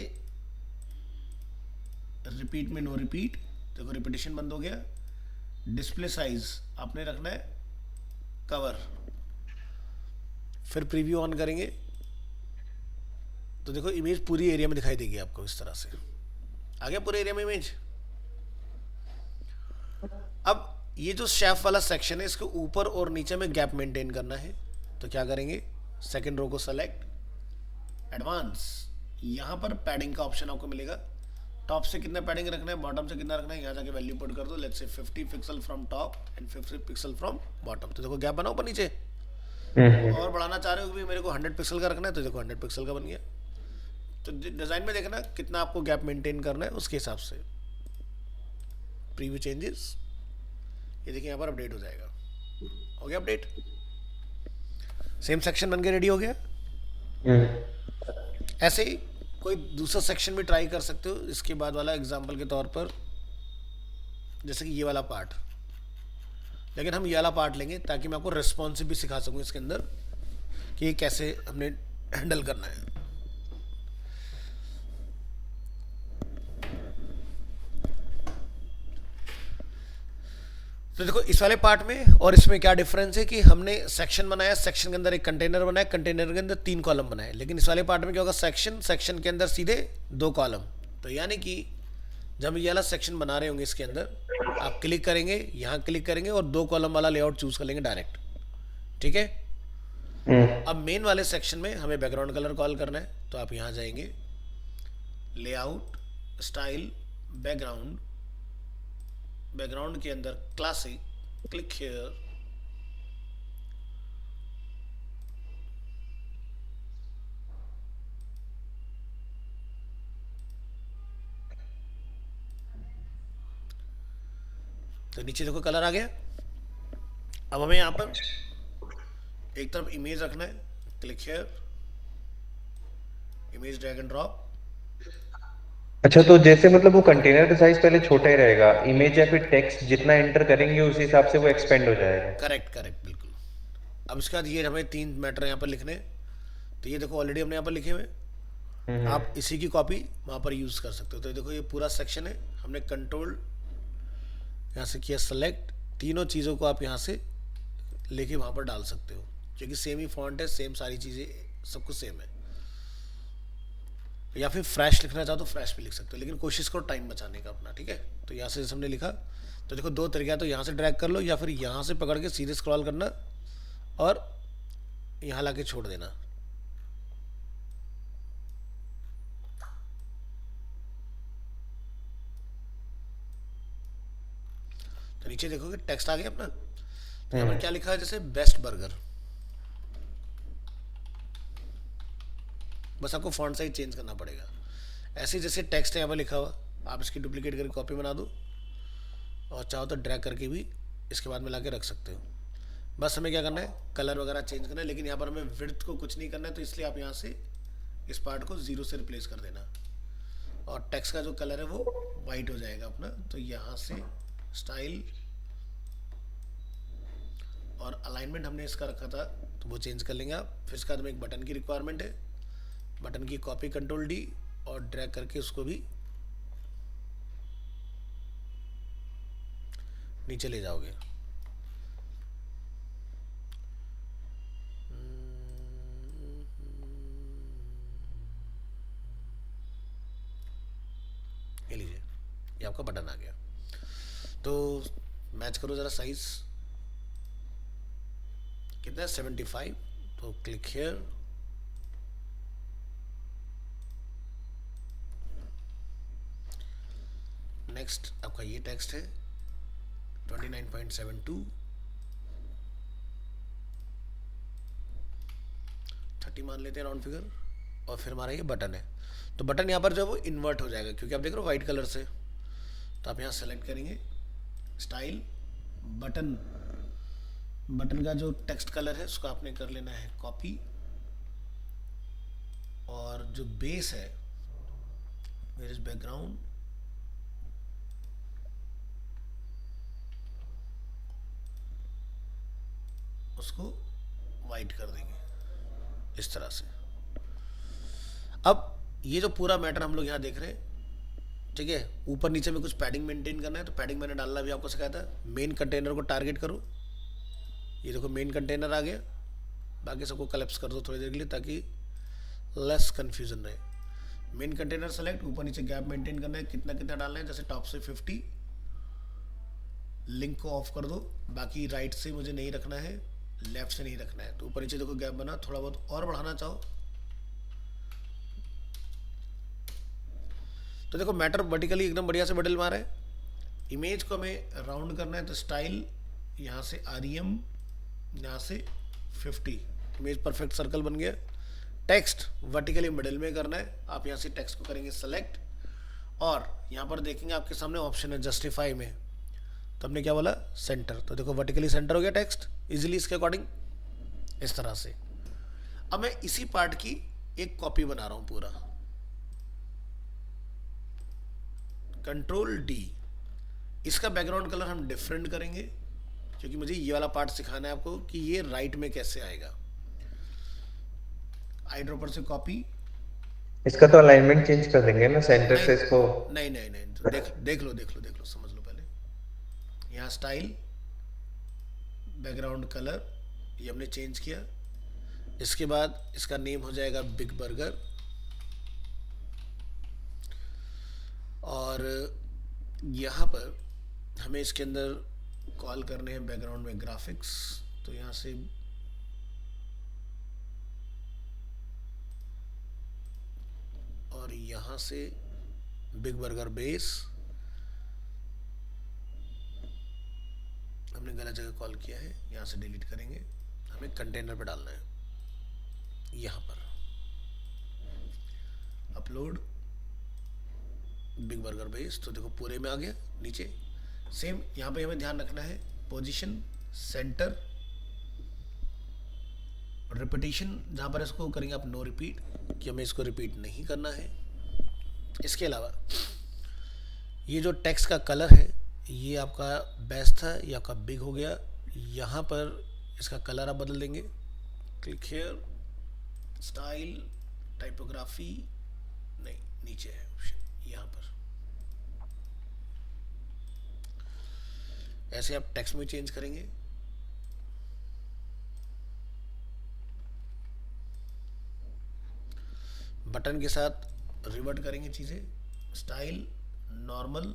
रिपीट में नो रिपीट, देखो रिपीटेशन बंद हो गया। डिस्प्ले साइज आपने रखना है कवर, फिर प्रीव्यू ऑन करेंगे तो देखो इमेज पूरी एरिया में दिखाई देगी आपको इस तरह से। आ गया पूरे एरिया में इमेज। अब ये जो शेफ वाला सेक्शन है, इसके ऊपर और नीचे में गैप मेंटेन करना है, तो क्या करेंगे, सेकंड रो को सेलेक्ट, एडवांस, यहाँ पर पैडिंग का ऑप्शन आपको मिलेगा। टॉप से कितना पैडिंग रखना है, बॉटम से कितना रखना है, यहाँ जाके वैल्यू पुट कर दो, let's say 50 pixel from top and 50 pixel from bottom. तो देखो गैप बना ऊपर नीचे। और बढ़ाना चाह रहे हो कि मेरे को 100 पिक्सल का रखना है, तो देखो 100 पिक्सल का बन गया। तो डिजाइन में देखना कितना आपको गैप मेंटेन करना है, उसके हिसाब से प्रीव्यू चेंजेस, ये देखिए यहाँ पर अपडेट हो जाएगा। हो गया अपडेट, सेम सेक्शन बन के रेडी हो गया। ऐसे ही कोई दूसरा सेक्शन भी ट्राई कर सकते हो। इसके बाद वाला एग्जांपल के तौर पर, जैसे कि ये वाला पार्ट, लेकिन हम ये वाला पार्ट लेंगे ताकि मैं आपको रिस्पॉन्सिव भी सिखा सकूं इसके अंदर कि ये कैसे हमने हैंडल करना है। तो देखो इस वाले पार्ट में और इसमें क्या डिफरेंस है कि हमने सेक्शन बनाया, सेक्शन के अंदर एक कंटेनर बनाया, कंटेनर के अंदर 3 कॉलम बनाए। लेकिन इस वाले पार्ट में क्या होगा, सेक्शन के अंदर सीधे 2 कॉलम। तो यानी कि जब हम ये वाला सेक्शन बना रहे होंगे इसके अंदर, आप क्लिक करेंगे, यहाँ क्लिक करेंगे और 2 कॉलम वाला लेआउट चूज कर लेंगे डायरेक्ट। ठीक है। अब मेन वाले सेक्शन में हमें बैकग्राउंड कलर कॉल करना है, तो आप यहाँ जाएंगे, लेआउट, स्टाइल, बैकग्राउंड, बैकग्राउंड के अंदर क्लासिक, क्लिक हियर, तो नीचे देखो कलर आ गया। अब हमें यहाँ पर एक तरफ इमेज रखना है, click here, image drag and drop. अच्छा, तो जैसे मतलब वो कंटेनर का साइज पहले छोटा ही रहेगा, इमेज या फिर टेक्स्ट जितना एंटर करेंगे उस हिसाब से वो एक्सपेंड हो जाएगा। करेक्ट करेक्ट, बिल्कुल। अब इसके बाद ये हमें 3 मैटर यहाँ पर लिखने हैं, तो ये देखो ऑलरेडी हमने यहाँ पर लिखे हुए, आप इसी की कॉपी वहाँ पर यूज़ कर सकते हो। तो देखो ये पूरा सेक्शन है, हमने कंट्रोल यहाँ से किया सेलेक्ट, तीनों चीज़ों को आप यहाँ से लेके वहाँ पर डाल सकते हो, क्योंकि सेम ही फॉन्ट है, सेम सारी चीज़ें, सब कुछ सेम है। या फिर फ्रेश लिखना चाहो तो फ्रेश भी लिख सकते हो, लेकिन कोशिश करो टाइम बचाने का अपना। ठीक है। तो यहाँ से जैसे हमने लिखा, तो देखो 2 तरीका है, तो यहाँ से ड्रैग कर लो या फिर यहाँ से पकड़ के सीधे स्क्रॉल करना और यहाँ ला के छोड़ देना। तो नीचे देखोगे टेक्स्ट आ गया अपना। तो यहाँ पर क्या लिखा है, जैसे बेस्ट बर्गर, बस आपको फॉन्ट साइज चेंज करना पड़ेगा। ऐसे जैसे टेक्स्ट है यहाँ पर लिखा हुआ, आप इसकी डुप्लीकेट करके कॉपी बना दो और चाहो तो ड्रैग करके भी इसके बाद में ला के रख सकते हो। बस हमें क्या करना है, कलर वगैरह चेंज करना है, लेकिन यहाँ पर हमें विड्थ को कुछ नहीं करना है, तो इसलिए आप यहाँ से इस पार्ट को 0 से रिप्लेस कर देना और टेक्स्ट का जो कलर है वो वाइट हो जाएगा अपना। तो यहाँ से स्टाइल और अलाइनमेंट हमने इसका रखा था तो वो चेंज कर लेंगे आप। फिर इसका हमें एक बटन की रिक्वायरमेंट है, बटन की कॉपी कंट्रोल डी और ड्रैग करके उसको भी नीचे ले जाओगे। ये लीजिए, ये आपका बटन आ गया। तो मैच करो ज़रा साइज कितना है, 75। तो क्लिक हियर, नेक्स्ट आपका ये टेक्स्ट है 29.72, 30 मान लेते हैं राउंड फिगर। और फिर हमारा ये बटन है, तो बटन यहाँ पर जो है वो इन्वर्ट हो जाएगा, क्योंकि आप देख रहे हो वाइट कलर से। तो आप यहाँ सेलेक्ट करेंगे स्टाइल, बटन, बटन का जो टेक्स्ट कलर है उसको आपने कर लेना है कॉपी, और जो बेस है वेयर इज बैकग्राउंड, उसको वाइट कर देंगे इस तरह से। अब ये जो पूरा मैटर हम लोग यहाँ देख रहे हैं, ठीक है, ऊपर नीचे में कुछ पैडिंग मेंटेन करना है, तो पैडिंग मैंने डालना भी आपको सिखाया था। मेन कंटेनर को टारगेट करो, ये देखो मेन कंटेनर आ गया, बाकी सबको कलेप्स कर दो थोड़ी देर के लिए ताकि लेस कंफ्यूजन रहे। मेन कंटेनर सेलेक्ट, ऊपर नीचे गैप मेंटेन करना है, कितना कितना डालना है, जैसे टॉप से 50, लिंक को ऑफ कर दो, बाकी राइट से मुझे नहीं रखना है, लेफ्ट से नहीं रखना है। तो ऊपर नीचे देखो गैप बना, थोड़ा बहुत और बढ़ाना चाहो तो देखो मैटर वर्टिकली एकदम बढ़िया से बदल मारा है। इमेज को हमें राउंड करना है, तो स्टाइल यहाँ से REM, यहाँ से 50, इमेज परफेक्ट सर्कल बन गया। टेक्स्ट वर्टिकली मिडिल में करना है, आप यहाँ से टेक्स्ट को करेंगे सेलेक्ट, और यहाँ पर देखेंगे आपके सामने ऑप्शन है जस्टिफाई में, तो हमने क्या बोला, सेंटर। तो देखो वर्टिकली सेंटर हो गया टेक्स्ट इजीली इसके अकॉर्डिंग, इस तरह से। अब मैं इसी पार्ट की एक कॉपी बना रहा हूँ पूरा, कंट्रोल D। इसका बैकग्राउंड कलर हम डिफरेंट करेंगे, क्योंकि मुझे ये वाला पार्ट सिखाना है आपको कि ये राइट में कैसे आएगा। आई ड्रॉपर से कॉपी, इसका तो अलाइनमेंट चेंज कर देंगे ना, सेंटर नहीं से इसको। नहीं नहीं नहीं, तो देख लो समझ लो पहले। यहाँ स्टाइल, बैकग्राउंड कलर ये हमने चेंज किया। इसके बाद इसका नेम हो जाएगा बिग बर्गर, और यहाँ पर हमें इसके अंदर कॉल करने हैं बैकग्राउंड में ग्राफिक्स, तो यहाँ से और यहाँ से बिग बर्गर बेस, हमने गलत जगह कॉल किया है, यहाँ से डिलीट करेंगे, हमें कंटेनर पे डालना है। यहाँ पर अपलोड बिग बर्गर बेस, तो देखो पूरे में आ गया नीचे। सेम यहाँ पे हमें ध्यान रखना है पोजीशन, सेंटर, रिपीटिशन, जहाँ पर इसको करेंगे आप नो रिपीट, कि हमें इसको रिपीट नहीं करना है। इसके अलावा ये जो टेक्स्ट का कलर है ये आपका बेस्ट था, ये आपका बिग हो गया। यहाँ पर इसका कलर आप बदल देंगे, क्लिक हेयर, स्टाइल, टाइपोग्राफी, नहीं नीचे है ऑप्शन, यहाँ पर ऐसे आप टेक्स्ट में चेंज करेंगे। बटन के साथ रिवर्ट करेंगे चीज़ें, स्टाइल, नॉर्मल,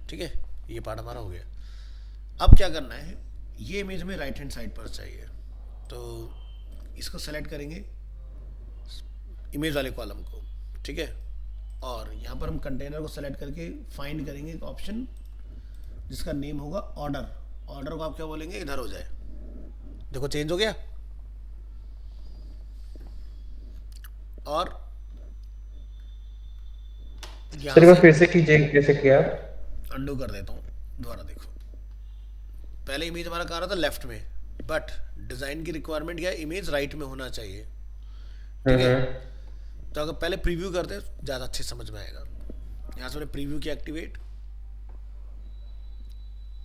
ठीक है, ये पार्ट हमारा हो गया। अब क्या करना है, ये इमेज में राइट हैंड साइड पर चाहिए, तो इसको सेलेक्ट करेंगे इमेज वाले कॉलम को, ठीक है, और यहाँ पर हम कंटेनर को सेलेक्ट करके फाइंड करेंगे एक ऑप्शन जिसका नेम होगा ऑर्डर। ऑर्डर को आप क्या बोलेंगे, इधर हो जाए, देखो चेंज हो गया। और सर यहाँ एक बार से फिर से कीजिए, कैसे किया? अंडू कर देता हूँ, दोबारा देखो। पहले इमेज हमारा कहाँ रहा था, लेफ्ट में, बट डिज़ाइन की रिक्वायरमेंट क्या है, इमेज राइट में होना चाहिए, ठीक है। तो अगर पहले प्रीव्यू करते ज़्यादा अच्छे समझ में आएगा। यहाँ से मैंने प्रीव्यू किया एक्टिवेट,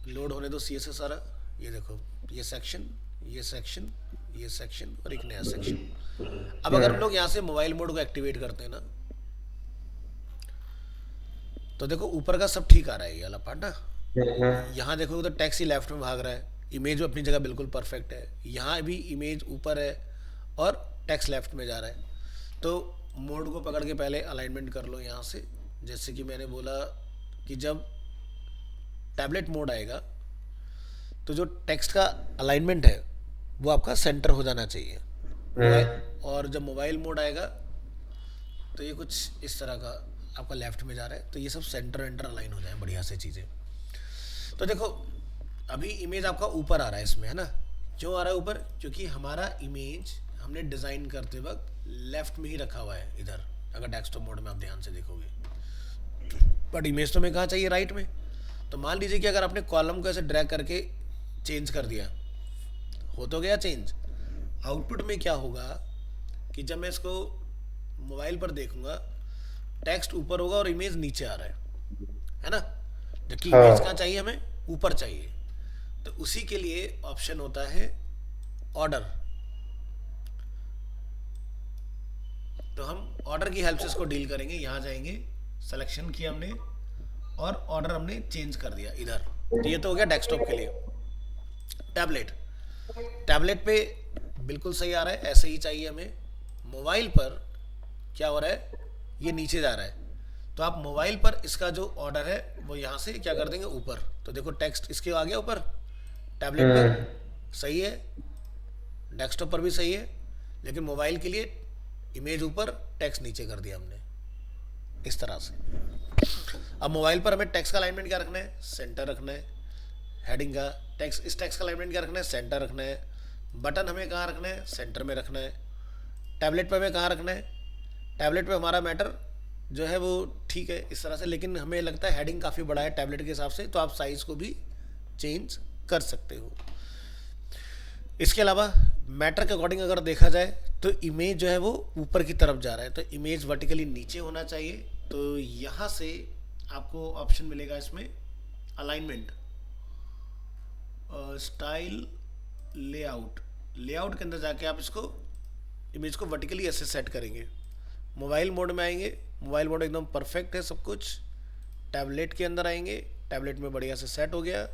लोड होने दो CSS सारा, ये देखो, ये सेक्शन, ये सेक्शन, ये सेक्शन और एक नया सेक्शन। अब अगर हम लोग यहाँ से मोबाइल मोड को एक्टिवेट करते हैं ना, तो देखो ऊपर का सब ठीक आ रहा है, ये वाला पार्ट ना। यहाँ देखो तो टैक्स ही लेफ्ट में भाग रहा है, इमेज अपनी जगह बिल्कुल परफेक्ट है, यहाँ भी इमेज ऊपर है और टैक्स लेफ्ट में जा रहा है। तो मोड को पकड़ के पहले अलाइनमेंट कर लो यहाँ से, जैसे कि मैंने बोला कि जब टैबलेट मोड आएगा तो जो टेक्स्ट का अलाइनमेंट है वो आपका सेंटर हो जाना चाहिए, और जब मोबाइल मोड आएगा तो ये कुछ इस तरह का आपका लेफ्ट में जा रहा है, तो ये सब सेंटर वेंटर अलाइन हो जाए बढ़िया से चीज़ें। तो देखो अभी इमेज आपका ऊपर आ रहा है इसमें, है ना। क्यों आ रहा है ऊपर, क्योंकि हमारा इमेज हमने डिज़ाइन करते वक्त लेफ्ट में ही रखा हुआ है इधर, अगर डेस्कटॉप मोड में आप ध्यान से देखोगे, बट इमेज तो हमें कहाँ चाहिए, राइट में। तो मान लीजिए कि अगर आपने कॉलम को ऐसे ड्रैग करके चेंज कर दिया, हो तो गया चेंज। आउटपुट में क्या होगा कि जब मैं इसको मोबाइल पर देखूंगा, टेक्स्ट ऊपर होगा और इमेज नीचे आ रहा है ना, जबकि इमेज कहाँ चाहिए, हमें ऊपर चाहिए। तो उसी के लिए ऑप्शन होता है ऑर्डर। तो हम ऑर्डर की हेल्प से इसको डील करेंगे। यहाँ जाएंगे, सिलेक्शन किया हमने और ऑर्डर हमने चेंज कर दिया इधर। तो ये तो हो गया डेस्कटॉप के लिए। टैबलेट पे बिल्कुल सही आ रहा है, ऐसे ही चाहिए हमें। मोबाइल पर क्या हो रहा है, ये नीचे जा रहा है, तो आप मोबाइल पर इसका जो ऑर्डर है वो यहाँ से क्या कर देंगे, ऊपर। तो देखो टेक्स्ट इसके आ गया ऊपर, टैबलेट पर सही है, डेस्कटॉप पर भी सही है, लेकिन मोबाइल के लिए इमेज ऊपर, टेक्स्ट नीचे कर दिया हमने इस तरह से। अब मोबाइल पर हमें टेक्स्ट का अलाइनमेंट क्या रखना है, सेंटर रखना है। हेडिंग का टेक्स्ट, इस टेक्स्ट का अलाइनमेंट क्या रखना है, सेंटर रखना है। बटन हमें कहाँ रखना है, सेंटर में रखना है। टैबलेट पर हमें कहाँ रखना है, टैबलेट पे हमारा मैटर जो है वो ठीक है इस तरह से, लेकिन हमें लगता है हेडिंग काफ़ी बड़ा है टैबलेट के हिसाब से, तो आप साइज़ को भी चेंज कर सकते हो। इसके अलावा मैटर के अकॉर्डिंग अगर देखा जाए तो इमेज जो है वो ऊपर की तरफ जा रहा है, तो इमेज वर्टिकली नीचे होना चाहिए। तो यहाँ से आपको ऑप्शन मिलेगा इसमें अलाइनमेंट, स्टाइल, लेआउट। लेआउट के अंदर जाके आप इसको इमेज को वर्टिकली ऐसे सेट करेंगे। मोबाइल मोड में आएंगे, मोबाइल मोड एकदम परफेक्ट है सब कुछ। टैबलेट के अंदर आएंगे, टैबलेट में बढ़िया से सेट हो गया।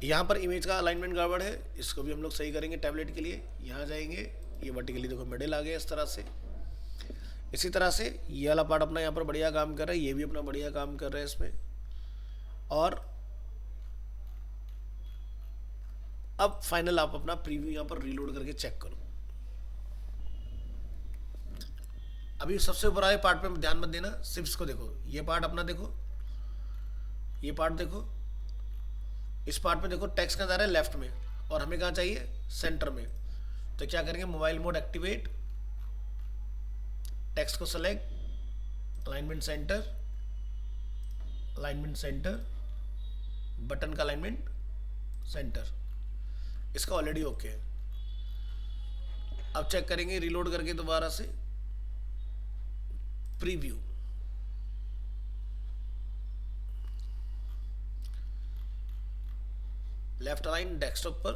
यहाँ पर इमेज का अलाइनमेंट गड़बड़ है, इसको भी हम लोग सही करेंगे टैबलेट के लिए। यहाँ जाएंगे, ये वर्टिकली देखो मिडिल आ गया इस तरह से। इसी तरह से ये वाला पार्ट अपना यहाँ पर बढ़िया काम कर रहा है, ये भी अपना बढ़िया काम कर रहा है इसमें। और अब फाइनल आप अपना प्रीव्यू यहाँ पर रीलोड करके चेक करो। अभी सबसे ऊपर आए पार्ट पे ध्यान मत देना, सिर्फ को देखो, ये पार्ट अपना देखो, ये पार्ट देखो, इस पार्ट में देखो टेक्स्ट कहाँ जा रहा है लेफ्ट में, और हमें कहाँ चाहिए सेंटर में। तो क्या करेंगे, मोबाइल मोड एक्टिवेट, टेक्स्ट को select, alignment centre, alignment centre, button का अलाइनमेंट सेंटर, इसका ऑलरेडी ओके है। अब चेक करेंगे रीलोड करके दोबारा से प्रीव्यू। लेफ्ट अलाइन डेस्कटॉप पर,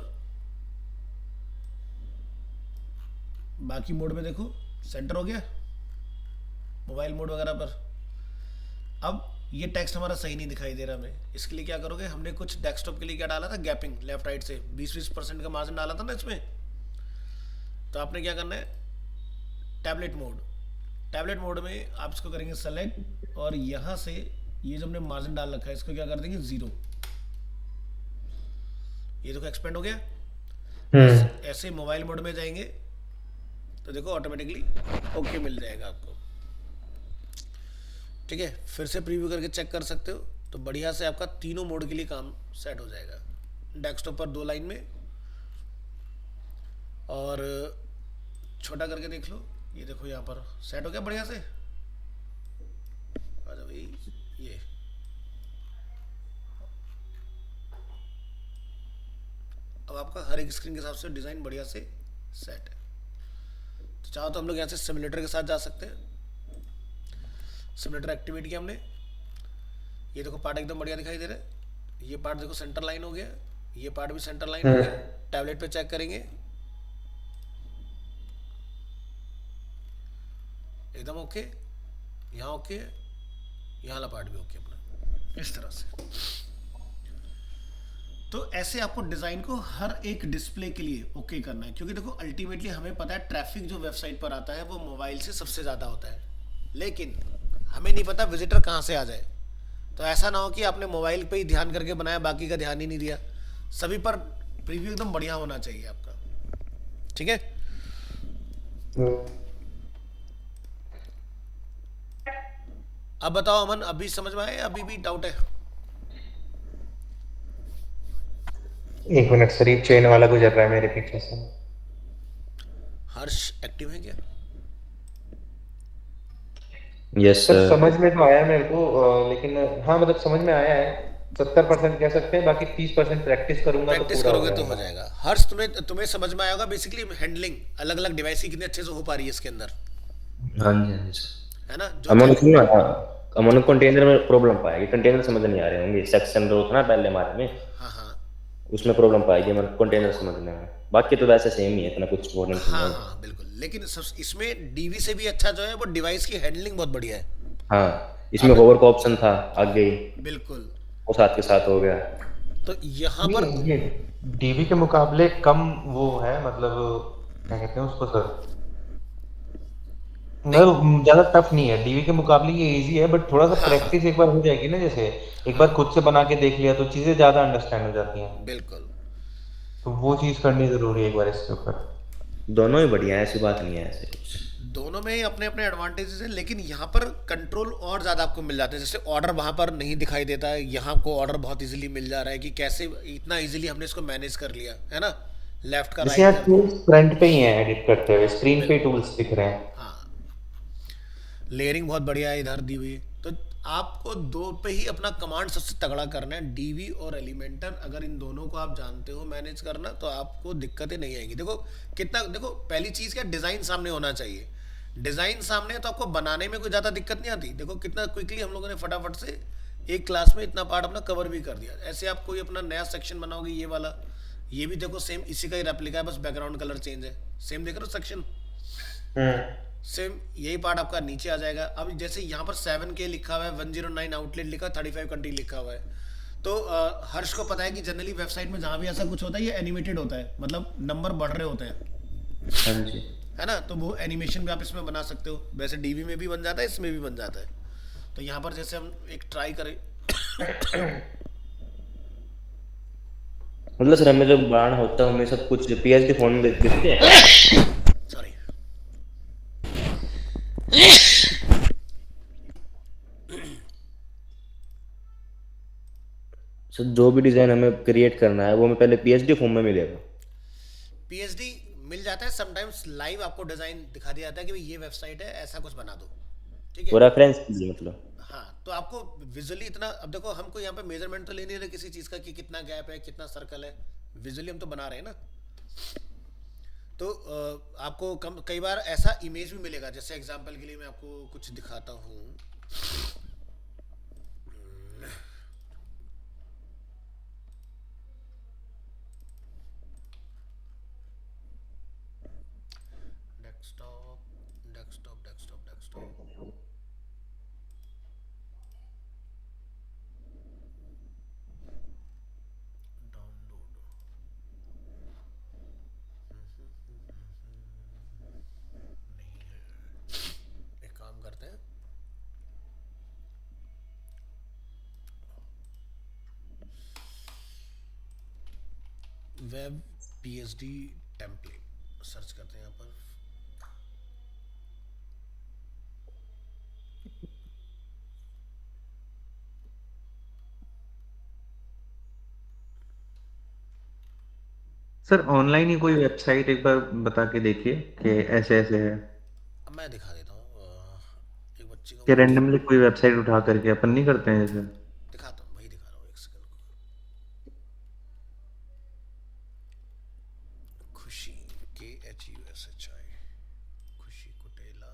बाकी मोड में देखो सेंटर हो गया, मोबाइल मोड वगैरह पर। अब ये टेक्स्ट हमारा सही नहीं दिखाई दे रहा हमें, इसके लिए क्या करोगे, हमने कुछ डेस्कटॉप के लिए क्या डाला था, गैपिंग लेफ्ट राइट से 20-20% का मार्जिन डाला था ना इसमें। तो आपने क्या करना है, टैबलेट मोड, टैबलेट मोड में आप इसको करेंगे सेलेक्ट, और यहाँ से ये जो हमने मार्जिन डाल रखा है इसको क्या कर देंगे 0। ये देखो एक्सपेंड हो गया। ऐसे मोबाइल मोड में जाएंगे तो देखो ऑटोमेटिकली ओके मिल जाएगा आपको। ठीक है, फिर से प्रीव्यू करके चेक कर सकते हो, तो बढ़िया से आपका तीनों मोड के लिए काम सेट हो जाएगा। डेस्कटॉप पर 2 लाइन में, और छोटा करके देख लो, ये देखो यहाँ पर सेट हो गया बढ़िया से। आ जाओ भाई, ये अब आपका हर एक स्क्रीन के हिसाब से डिज़ाइन बढ़िया से सेट है। तो चाहो तो हम लोग यहाँ से सिमुलेटर के साथ जा सकते हैं। सिमुलेटर एक्टिवेट किया हमने, ये देखो पार्ट एकदम बढ़िया दिखाई दे रहा है। ये पार्ट देखो सेंटर लाइन हो गया, ये पार्ट भी सेंटर लाइन हो गया। टैबलेट पे चेक करेंगे एकदम ओके, यहाँ ओके, यहाँ वाला पार्ट भी ओके अपना, इस तरह से। तो ऐसे आपको डिज़ाइन को हर एक डिस्प्ले के लिए ओके करना है, क्योंकि देखो अल्टीमेटली हमें पता है ट्रैफिक जो वेबसाइट पर आता है वो मोबाइल से सबसे ज़्यादा होता है, लेकिन हमें नहीं पता विजिटर कहाँ से आ जाए। तो ऐसा ना हो कि आपने मोबाइल पे ही ध्यान करके बनाया, बाकी का ध्यान ही नहीं दिया। सभी पर प्रीव्यू एकदम बढ़िया होना चाहिए आपका। ठीक है, अब बताओ अमन, अभी समझ में आया, अभी भी डाउट है? एक मिनट सर, एक चेन वाला गुजर रहा है मेरे पीछे से। हर्ष एक्टिव है क्या? Yes sir sir. समझ में तो आया मेरे को, लेकिन हाँ मतलब समझ में आया है, 70% कह सकते हैं, बाकी 30% प्रैक्टिस करूंगा तो प्रैक्टिस पूरा करोगे हो तो हो जाएगा। जाएगा। हर्ष तुम्हें समझ में आएगा बेसिकली हैंडलिंग अलग अलग डिवाइस की कितने अच्छे से हो पा रही है इसके अंदर, हाँ जी हाँ जी सर। है ना? जो अमन चैलेंज, सुन ना, अमन कंटेनर में प्रॉब्लम पाएगी, कंटेनर समझ नहीं आ रहे होंगे। सेक्शन जो था ना पहले हमारे में, हाँ हाँ उसमें प्रॉब्लम पाएगी अमन कंटेनर समझने में। बाकी तो वैसे सेम ही है, इतना कुछ प्रॉब्लम नहीं हाँ है। हाँ बिल्कुल, लेकिन इसमें डीवी से भी अच्छा जो है वो डिवाइस की हैंडलिंग बहुत बढ़िया है। हाँ, इसमें होवर का ऑप्शन था आगे ही, बिल्कुल, वो साथ के साथ हो गया। तो यहाँ पर ये डीवी के मुकाबले कम वो है, मतलब क्या कहते हैं उसको सर, मतलब ज्यादा टफ नहीं है डीवी के मुकाबले, ये इजी है, बट थोड़ा सा प्रैक्टिस एक बार हो जाएगी ना, जैसे एक बार खुद से बना के देख लिया तो चीजें ज्यादा अंडरस्टैंड हो जाती हैं। बिल्कुल, तो वो चीज करनी जरूरी है एक बार इसके ऊपर। दोनों ही बढ़िया है, ऐसी बात नहीं है ऐसे कुछ। दोनों में ही अपने अपने एडवांटेजेस हैं, लेकिन यहाँ पर कंट्रोल और ज़्यादा आपको मिल जाते हैं। जैसे ऑर्डर वहाँ पर नहीं दिखाई देता है, यहाँ आपको ऑर्डर बहुत इजीली मिल जा रहा है कि कैसे इतना इजीली हमने इसको मैनेज कर लिया है ना, लेफ्ट का जैसे राइट यहाँ का। टूल्स फ्रंट पे ही हैं, एडिट करते हुए स्क्रीन पे टूल्स दिख रहे हैं। हाँ, लेयरिंग बहुत बढ़िया है इधर दी हुई। तो आपको दो पे ही अपना कमांड सबसे तगड़ा करना है, डीवी और एलिमेंटर। अगर इन दोनों को आप जानते हो मैनेज करना तो आपको दिक्कतें नहीं आएंगी। देखो कितना, देखो पहली चीज़ क्या, डिज़ाइन सामने होना चाहिए। डिज़ाइन सामने है तो आपको बनाने में कोई ज़्यादा दिक्कत नहीं आती। देखो कितना क्विकली हम लोगों ने फटाफट से एक क्लास में इतना पार्ट अपना कवर भी कर दिया। ऐसे आप कोई अपना नया सेक्शन बनाओगे, ये वाला, ये भी देखो सेम इसी का ही रेप्लिका है, बस बैकग्राउंड कलर चेंज है। सेम देख रहे हो सेक्शन, सेम यही पार्ट आपका नीचे आ जाएगा। अब जैसे यहाँ पर 7K लिखा हुआ है, 109 आउटलेट लिखा, 35 कंट्री लिखा हुआ है। तो हर्ष को पता है कि जनरली वेबसाइट में जहाँ भी ऐसा कुछ होता है ये एनिमेटेड होता है, मतलब नंबर बढ़ रहे होते हैं। हाँ जी। है ना, तो वो एनिमेशन भी आप इसमें बना सकते हो। वैसे डीवी में भी बन जाता है, इसमें भी बन जाता है। तो यहाँ पर जैसे हम एक ट्राई करें। मतलब सर हमें जब बढ़ाना होता है हमें सब कुछ पीएचडी फॉर्म में देखते हैं। सॉरी। सर जो भी डिजाइन हमें क्रिएट करना है वो हमें पहले पीएचडी फॉर्म में मिलेगा। पीएचडी मिल जाता है, समटाइम्स लाइव आपको डिज़ाइन दिखा दिया जाता है कि भाई ये वेबसाइट है, ऐसा कुछ बना दो। ठीक वो है। रेफरेंस कीजिए मतलब। हाँ, तो आपको विजुअली इतना, अब देखो हमको यहाँ पे मेजरमेंट तो ले नहीं रहे किसी चीज़ का कि कितना गैप है, कितना सर्कल है। विजुअली हम तो बना रहे हैं ना। तो आपको कई बार ऐसा इमेज भी मिलेगा। जैसे एग्जांपल के लिए मैं आपको कुछ दिखाता हूँ। Desktop, desktop, desktop, desktop, download. नहीं है। एक काम करते हैं, वेब पीएचडी टेम्पलेट सर्च करते हैं यहाँ पर। सर ऑनलाइन ही कोई वेबसाइट एक बार बता के देखिए कि ऐसे ऐसे है, अब मैं दिखा देता हूँ। एक बच्चे को कि मैं रैंडमली कोई वेबसाइट उठा करके अपन नहीं करते हैं जैसे। दिखाता हूँ, वही दिखा रहा हूँ, एक सेकंड को। खुशी, KHUSHI, खुशी कुटेला,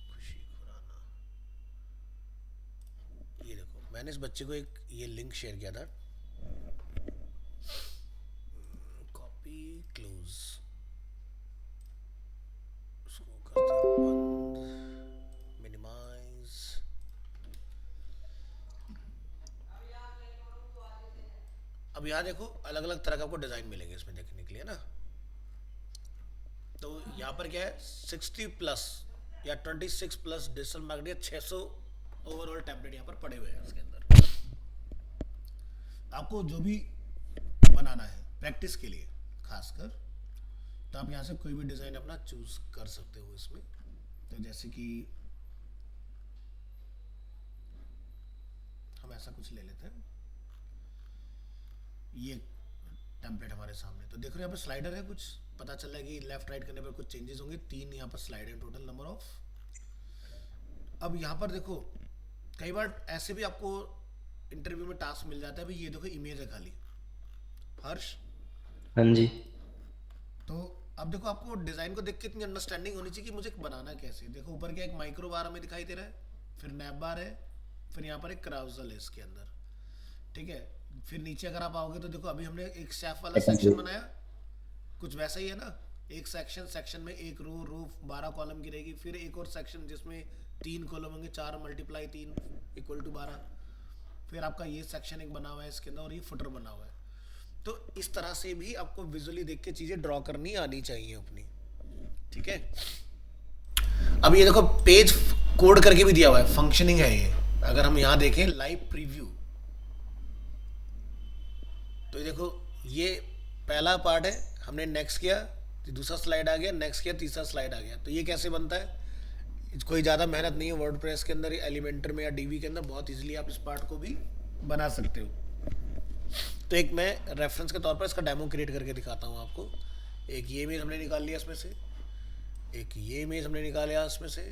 खुशी खुराना। ये देखो, मैंने इस बच्चे को एक ये लिंक शेयर किया था। कॉपी, क्लोज, उसको करते हैं बंद, मिनिमाइज। अब यहाँ देखो, अलग अलग तरह का आपको डिज़ाइन मिलेंगे इसमें देखने के लिए ना। तो यहाँ पर क्या है, 60+ या 26+ डिजिटल मार्केटिंग, 600 ओवरऑल टेम्पलेट यहाँ पर पड़े हुए हैं इसके अंदर। आपको जो भी बनाना है प्रैक्टिस के लिए खासकर, तो आप यहाँ से कोई भी डिज़ाइन अपना चूज कर सकते हो इसमें। तो जैसे कि हम ऐसा कुछ ले लेते हैं। ये टेम्पलेट हमारे सामने, तो देख रहे हो यहाँ पर स्लाइडर है। कुछ पता चल रहा है कि लेफ्ट राइट करने पर कुछ चेंजेस होंगे। 3 यहाँ पर स्लाइड है, टोटल नंबर ऑफ। अब यहाँ पर देखो, कई बार ऐसे भी आपको इंटरव्यू में टास्क मिल जाता है, भाई ये देखो इमेज है खाली, हर्ष। हाँ जी। तो अब देखो, आपको डिज़ाइन को देख के इतनी अंडरस्टैंडिंग होनी चाहिए कि मुझे बनाना कैसे। देखो ऊपर क्या एक माइक्रो बार हमें दिखाई दे रहा है, फिर नैप बार है, फिर यहाँ पर एक क्राउजल है इसके अंदर। ठीक है। फिर नीचे अगर आप आओगे तो देखो, अभी हमने एक शेफ वाला सेक्शन बनाया, कुछ वैसा ही है ना। एक सेक्शन में एक रो रो 12 कॉलम की रहेगी। फिर एक और सेक्शन जिसमें 3 कॉलम होंगे, 4 × 3 = 12। फिर आपका ये सेक्शन एक बना हुआ है इसके अंदर, और ये फुटर बना हुआ है। तो इस तरह से भी आपको विजुअली देख के चीज़ें ड्रॉ करनी आनी चाहिए अपनी। ठीक है। अब ये देखो, पेज कोड करके भी दिया हुआ है, फंक्शनिंग है ये। अगर हम यहाँ देखें लाइव प्रीव्यू, तो ये देखो, ये पहला पार्ट है, हमने नेक्स्ट किया तो दूसरा स्लाइड आ गया, नेक्स्ट किया तीसरा स्लाइड आ गया। तो ये कैसे बनता है, कोई ज़्यादा मेहनत नहीं है। वर्डप्रेस के अंदर, एलिमेंटर में या डीवी के अंदर बहुत इजीली आप इस पार्ट को भी बना सकते हो। तो एक मैं रेफरेंस के तौर पर इसका डेमो क्रिएट करके दिखाता हूँ आपको। एक ये इमेज हमने निकाल लिया इसमें से, एक ये इमेज हमने निकाला इसमें से,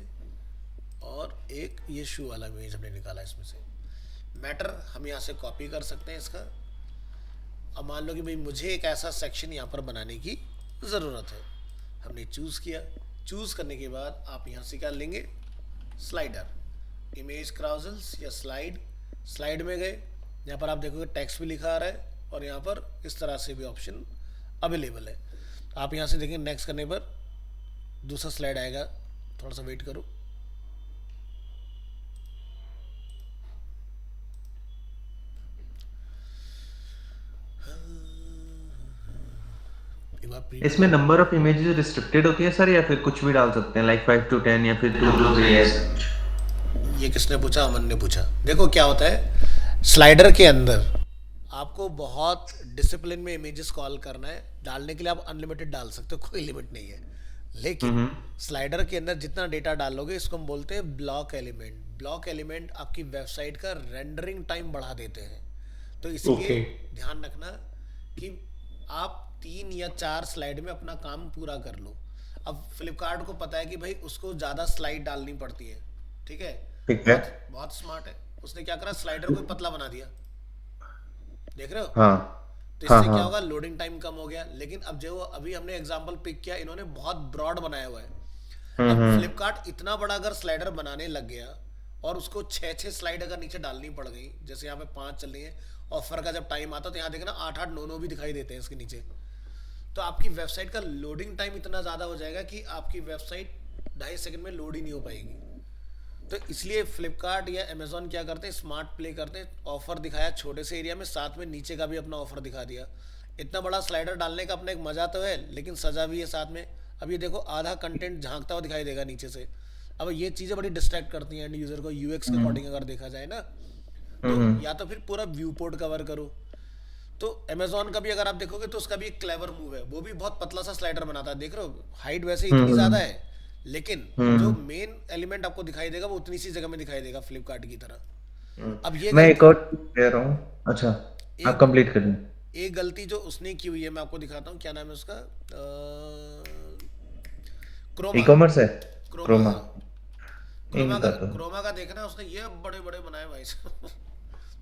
और एक ये शू वाला इमेज हमने निकाला इसमें से। मैटर हम यहाँ से कॉपी कर सकते हैं इसका। अब मान लो कि भाई मुझे एक ऐसा सेक्शन यहाँ पर बनाने की ज़रूरत है, हमने चूज़ किया। चूज़ करने के बाद आप यहाँ से क्या लेंगे, स्लाइडर, इमेज क्राउजल्स या स्लाइड में गए। यहाँ पर आप देखोगे टेक्स्ट भी लिखा आ रहा है, और यहाँ पर इस तरह से भी ऑप्शन अवेलेबल है। आप यहाँ से देखें, नेक्स्ट करने पर दूसरा स्लाइड आएगा। थोड़ा सा वेट करो। एक बार इसमें नंबर ऑफ इमेजेस रिस्ट्रिक्टेड होती है सर, या फिर कुछ भी डाल सकते हैं, लाइक 5 to 10 या फिर 2 to 3 ऐसे? ये किसने पूछा? अमन ने पूछा। देखो क्या होता है, स्लाइडर के अंदर आपको बहुत डिसिप्लिन में इमेजेस कॉल करना है। डालने के लिए आप अनलिमिटेड डाल सकते हो, कोई लिमिट नहीं है। लेकिन स्लाइडर के अंदर जितना डेटा डालोगे, इसको हम बोलते हैं ब्लॉक एलिमेंट। ब्लॉक एलिमेंट आपकी वेबसाइट का रेंडरिंग टाइम बढ़ा देते हैं। तो इसलिए ध्यान रखना कि आप 3 या 4 स्लाइड में अपना काम पूरा कर लो। अब फ्लिपकार्ट को पता है कि भाई उसको ज़्यादा स्लाइड डालनी पड़ती है, ठीक है। ठीक है। बहुत बहुत स्मार्ट है। उसने क्या करा, स्लाइडर को पतला बना दिया। देख रहे हो? हाँ तो हाँ इससे क्या हाँ। होगा, लोडिंग टाइम कम हो गया। लेकिन अब जो अभी हमने एग्जांपल पिक किया, इन्होंने बहुत ब्रॉड बनाया हुआ है। अब फ्लिपकार्ट इतना बड़ा अगर स्लाइडर बनाने लग गया और उसको 6-6 स्लाइड अगर नीचे डालनी पड़ गई, जैसे यहाँ पे 5 चल रही है, ऑफर का जब टाइम आता तो यहाँ देखना 8-8 9-9 भी दिखाई देते हैं इसके नीचे। तो आपकी वेबसाइट का लोडिंग टाइम इतना ज़्यादा हो जाएगा कि आपकी वेबसाइट 2.5 सेकंड में लोड ही नहीं हो पाएगी। तो इसलिए फ्लिपकार्ट या अमेजोन क्या करते हैं, स्मार्ट प्ले करते हैं। ऑफर दिखाया छोटे से एरिया में, साथ में नीचे का भी अपना ऑफर दिखा दिया। इतना बड़ा स्लाइडर डालने का अपना एक मजा तो है, लेकिन सजा भी है साथ में। अब ये देखो, आधा कंटेंट झांकता हुआ दिखाई देगा नीचे से। अब ये चीज़ें बड़ी डिस्ट्रैक्ट करती हैं एंड यूजर को, यूएक्स के अकॉर्डिंग अगर देखा जाए ना। तो या तो फिर पूरा व्यू पोर्ट कवर करो। तो अमेजोन का भी अगर आप देखोगे तो उसका भी एक क्लेवर मूव है, वो भी बहुत पतला सा स्लाइडर बनाता है। देख रहे हो, हाइट वैसे इतनी ज्यादा है, लेकिन जो मेन एलिमेंट आपको दिखाई देगा वो उतनी सी जगह में दिखाई देगा, फ्लिपकार्ट की तरह। अब ये मैं एक गलती, और कह रहा हूँ। अच्छा, आप एक कंप्लीट कर लें। एक गलती जो उसने की हुई है, मैं आपको दिखाता हूँ। क्या नाम है उसका? E Croma. कॉमर्स है। Croma, Croma. हाँ। क्रोमा का, इनका तो क्रोमा का देखना, उसने ये बड़े बड़े बनाए भाई साहब।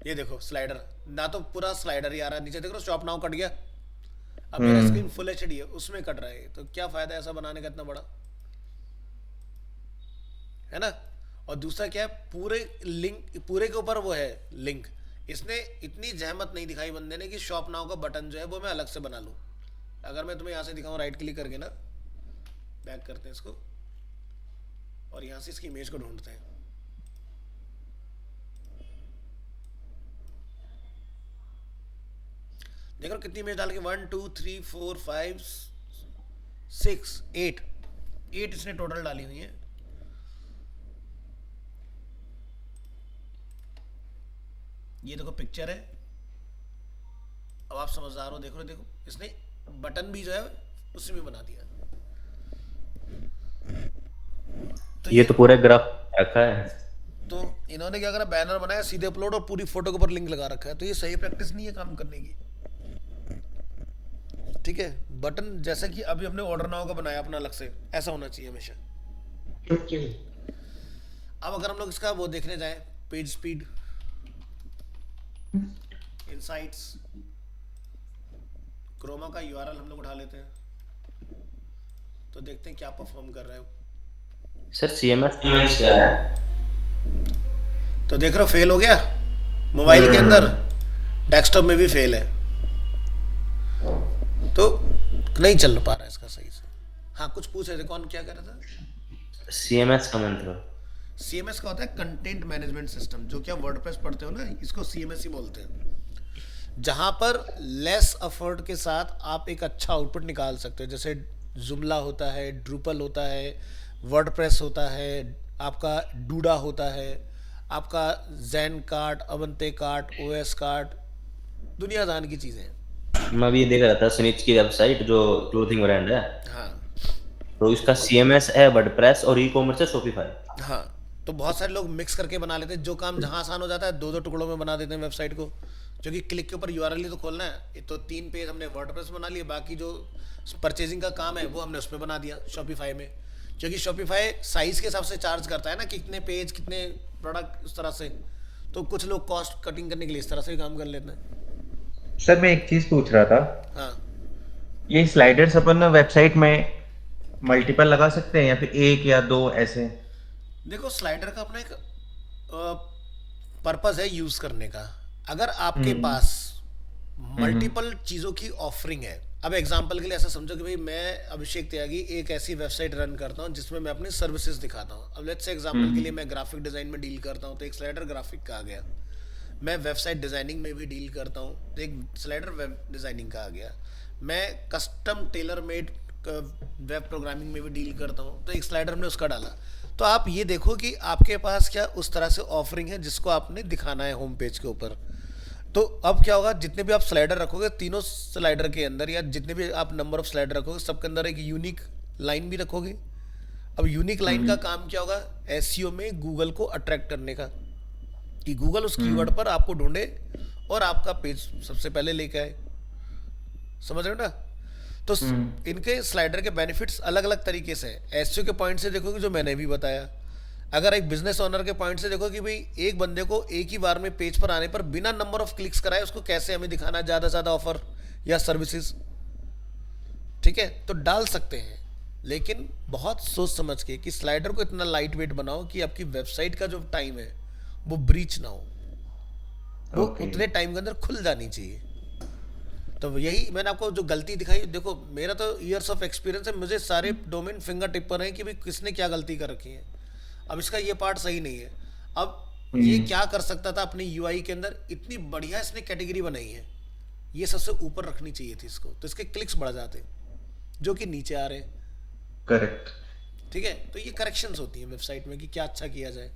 ये देखो स्लाइडर, ना तो पूरा स्लाइडर ही आ रहा है नीचे। देख रहे हो, शॉप नाउ कट गया। अब मेरा स्क्रीन फुल एचडी है, उसमें कट रहा है। तो क्या फायदा ऐसा बनाने का इतना बड़ा, है ना। और दूसरा क्या है, पूरे लिंक, पूरे के ऊपर वो है लिंक। इसने इतनी जहमत नहीं दिखाई बंदे ने कि शॉप नाउ का बटन जो है वो मैं अलग से बना लूँ। अगर मैं तुम्हें यहाँ से दिखाऊँ, राइट क्लिक करके ना, बैक करते हैं इसको और यहाँ से इसकी इमेज को ढूंढते हैं। देखो कितनी इमेज डाल के, 1 2 3 4 5 6 8 इसने टोटल डाली हुई है। ये देखो पिक्चर है। अब आप समझदार हो, देखो देखो, इसने बटन भी जो है उसी में बना दिया। तो ये तो पूरा ग्राफ रखा है। तो इन्होंने क्या करा, बैनर बनाया, सीधे अपलोड, और पूरी फोटो के ऊपर लिंक लगा रखा है। तो ये सही प्रैक्टिस नहीं है काम करने की, ठीक है। बटन जैसा कि अभी हमने ऑर्डर नाउ का बनाया अपना अलग से, ऐसा होना चाहिए हमेशा। अब अगर हम लोग इसका वो देखने जाए, पेज स्पीड, इनसाइट्स, क्रोमा का यूआरएल हम लोग उठा लेते हैं, तो देखते हैं क्या परफॉर्म कर रहा है। सर सीएमएस क्या है? तो देख रहे हो, फेल हो गया मोबाइल के अंदर, डेस्कटॉप में भी फेल है। तो नहीं चल पा रहा है इसका सही से। हाँ, कुछ पूछ रहे थे, कौन क्या कह रहा था? सीएमएस का मंत्र। सीएमएस का होता है कंटेंट मैनेजमेंट सिस्टम, जो कि आप वर्डप्रेस पढ़ते हो ना, इसको सीएमएस ही बोलते हैं। जहां पर लेस एफर्ट के साथ आप एक अच्छा आउटपुट निकाल सकते हो। जैसे जुमला होता है, ड्रूपल होता है, वर्डप्रेस होता है, आपका डूडा होता है, आपका जैन कार्ट, अवंते कार्ट, ओएस कार्ट, दुनिया जान की चीज़ें हैं। मैं अभी देख रहा था सुनीत की वेबसाइट जो क्लोथिंग ब्रांड है, हाँ तो इसका सीएमएस है वर्डप्रेस और ई कॉमर्स है शॉपिफाई। हाँ। तो बहुत सारे लोग मिक्स करके बना लेते हैं। जो काम जहाँ आसान हो जाता है, 2-2 टुकड़ों में बना देते हैं वेबसाइट को। जो कि क्लिक के ऊपर यूआरएल ही तो खोलना है। ये तो 3 पेज हमने वर्डप्रेस बना लिए, बाकी जो परचेजिंग का काम है वो हमने उसमें बना दिया शॉपिफाई में। क्योंकि शॉपिफाई साइज के हिसाब से चार्ज करता है ना, कितने पेज, कितने प्रोडक्ट, उस तरह से। तो कुछ लोग कॉस्ट कटिंग करने के लिए इस तरह से भी काम कर लेते हैं। सर, मैं एक चीज पूछ रहा था। हाँ, ये स्लाइडर्स अपन वेबसाइट में मल्टीपल लगा सकते हैं या फिर 1 या 2 ऐसे? देखो स्लाइडर का अपना एक पर्पस है यूज करने का। अगर आपके पास मल्टीपल चीज़ों की ऑफरिंग है, अब एग्जांपल के लिए ऐसा समझो कि भाई मैं अभिषेक त्यागी एक ऐसी वेबसाइट रन करता हूँ जिसमें मैं अपनी सर्विसेज दिखाता हूँ। अब लेट्स से एग्जांपल के लिए मैं ग्राफिक डिज़ाइन में डील करता हूँ, तो एक स्लाइडर ग्राफिक का आ गया। मैं वेबसाइट डिज़ाइनिंग में भी डील करता हूँ, तो एक स्लाइडर वेब डिज़ाइनिंग का आ गया। मैं custom tailor made web programming में भी डील करता हूँ, तो एक स्लाइडर हमने उसका डाला। तो आप ये देखो कि आपके पास क्या उस तरह से ऑफरिंग है जिसको आपने दिखाना है होम पेज के ऊपर। तो अब क्या होगा, जितने भी आप स्लाइडर रखोगे तीनों स्लाइडर के अंदर, या जितने भी आप नंबर ऑफ स्लाइडर रखोगे सबके अंदर एक यूनिक लाइन भी रखोगे। अब यूनिक लाइन का काम क्या होगा, एसईओ में गूगल को अट्रैक्ट करने का, कि गूगल उस कीवर्ड पर आपको ढूंढे और आपका पेज सबसे पहले लेके आए। समझ रहे हो ना? तो इनके स्लाइडर के बेनिफिट्स अलग अलग तरीके से हैं। एसईओ के पॉइंट से देखोगे जो मैंने भी बताया, अगर एक बिजनेस ओनर के पॉइंट से देखो कि भाई एक बंदे को एक ही बार में पेज पर आने पर बिना नंबर ऑफ क्लिक्स कराए उसको कैसे हमें दिखाना है ज़्यादा से ज़्यादा ऑफर या सर्विसेज, ठीक है, तो डाल सकते हैं। लेकिन बहुत सोच समझ के कि स्लाइडर को इतना लाइट वेट बनाओ कि आपकी वेबसाइट का जो टाइम है वो ब्रीच ना हो, वो ओके। उतने टाइम के अंदर खुल जानी चाहिए। तो यही मैंने आपको जो गलती दिखाई, देखो मेरा तो ईयर्स ऑफ एक्सपीरियंस है, मुझे सारे डोमेन फिंगर टिप पर हैं कि भाई किसने क्या गलती कर रखी है। अब इसका ये पार्ट सही नहीं है। अब ये क्या कर सकता था अपनी यूआई के अंदर, इतनी बढ़िया इसने कैटेगरी बनाई है, ये सबसे ऊपर रखनी चाहिए थी इसको, तो इसके क्लिक्स बढ़ जाते जो कि नीचे आ रहे हैं। करेक्ट। ठीक है, तो ये करेक्शंस होती हैं वेबसाइट में कि क्या अच्छा किया जाए।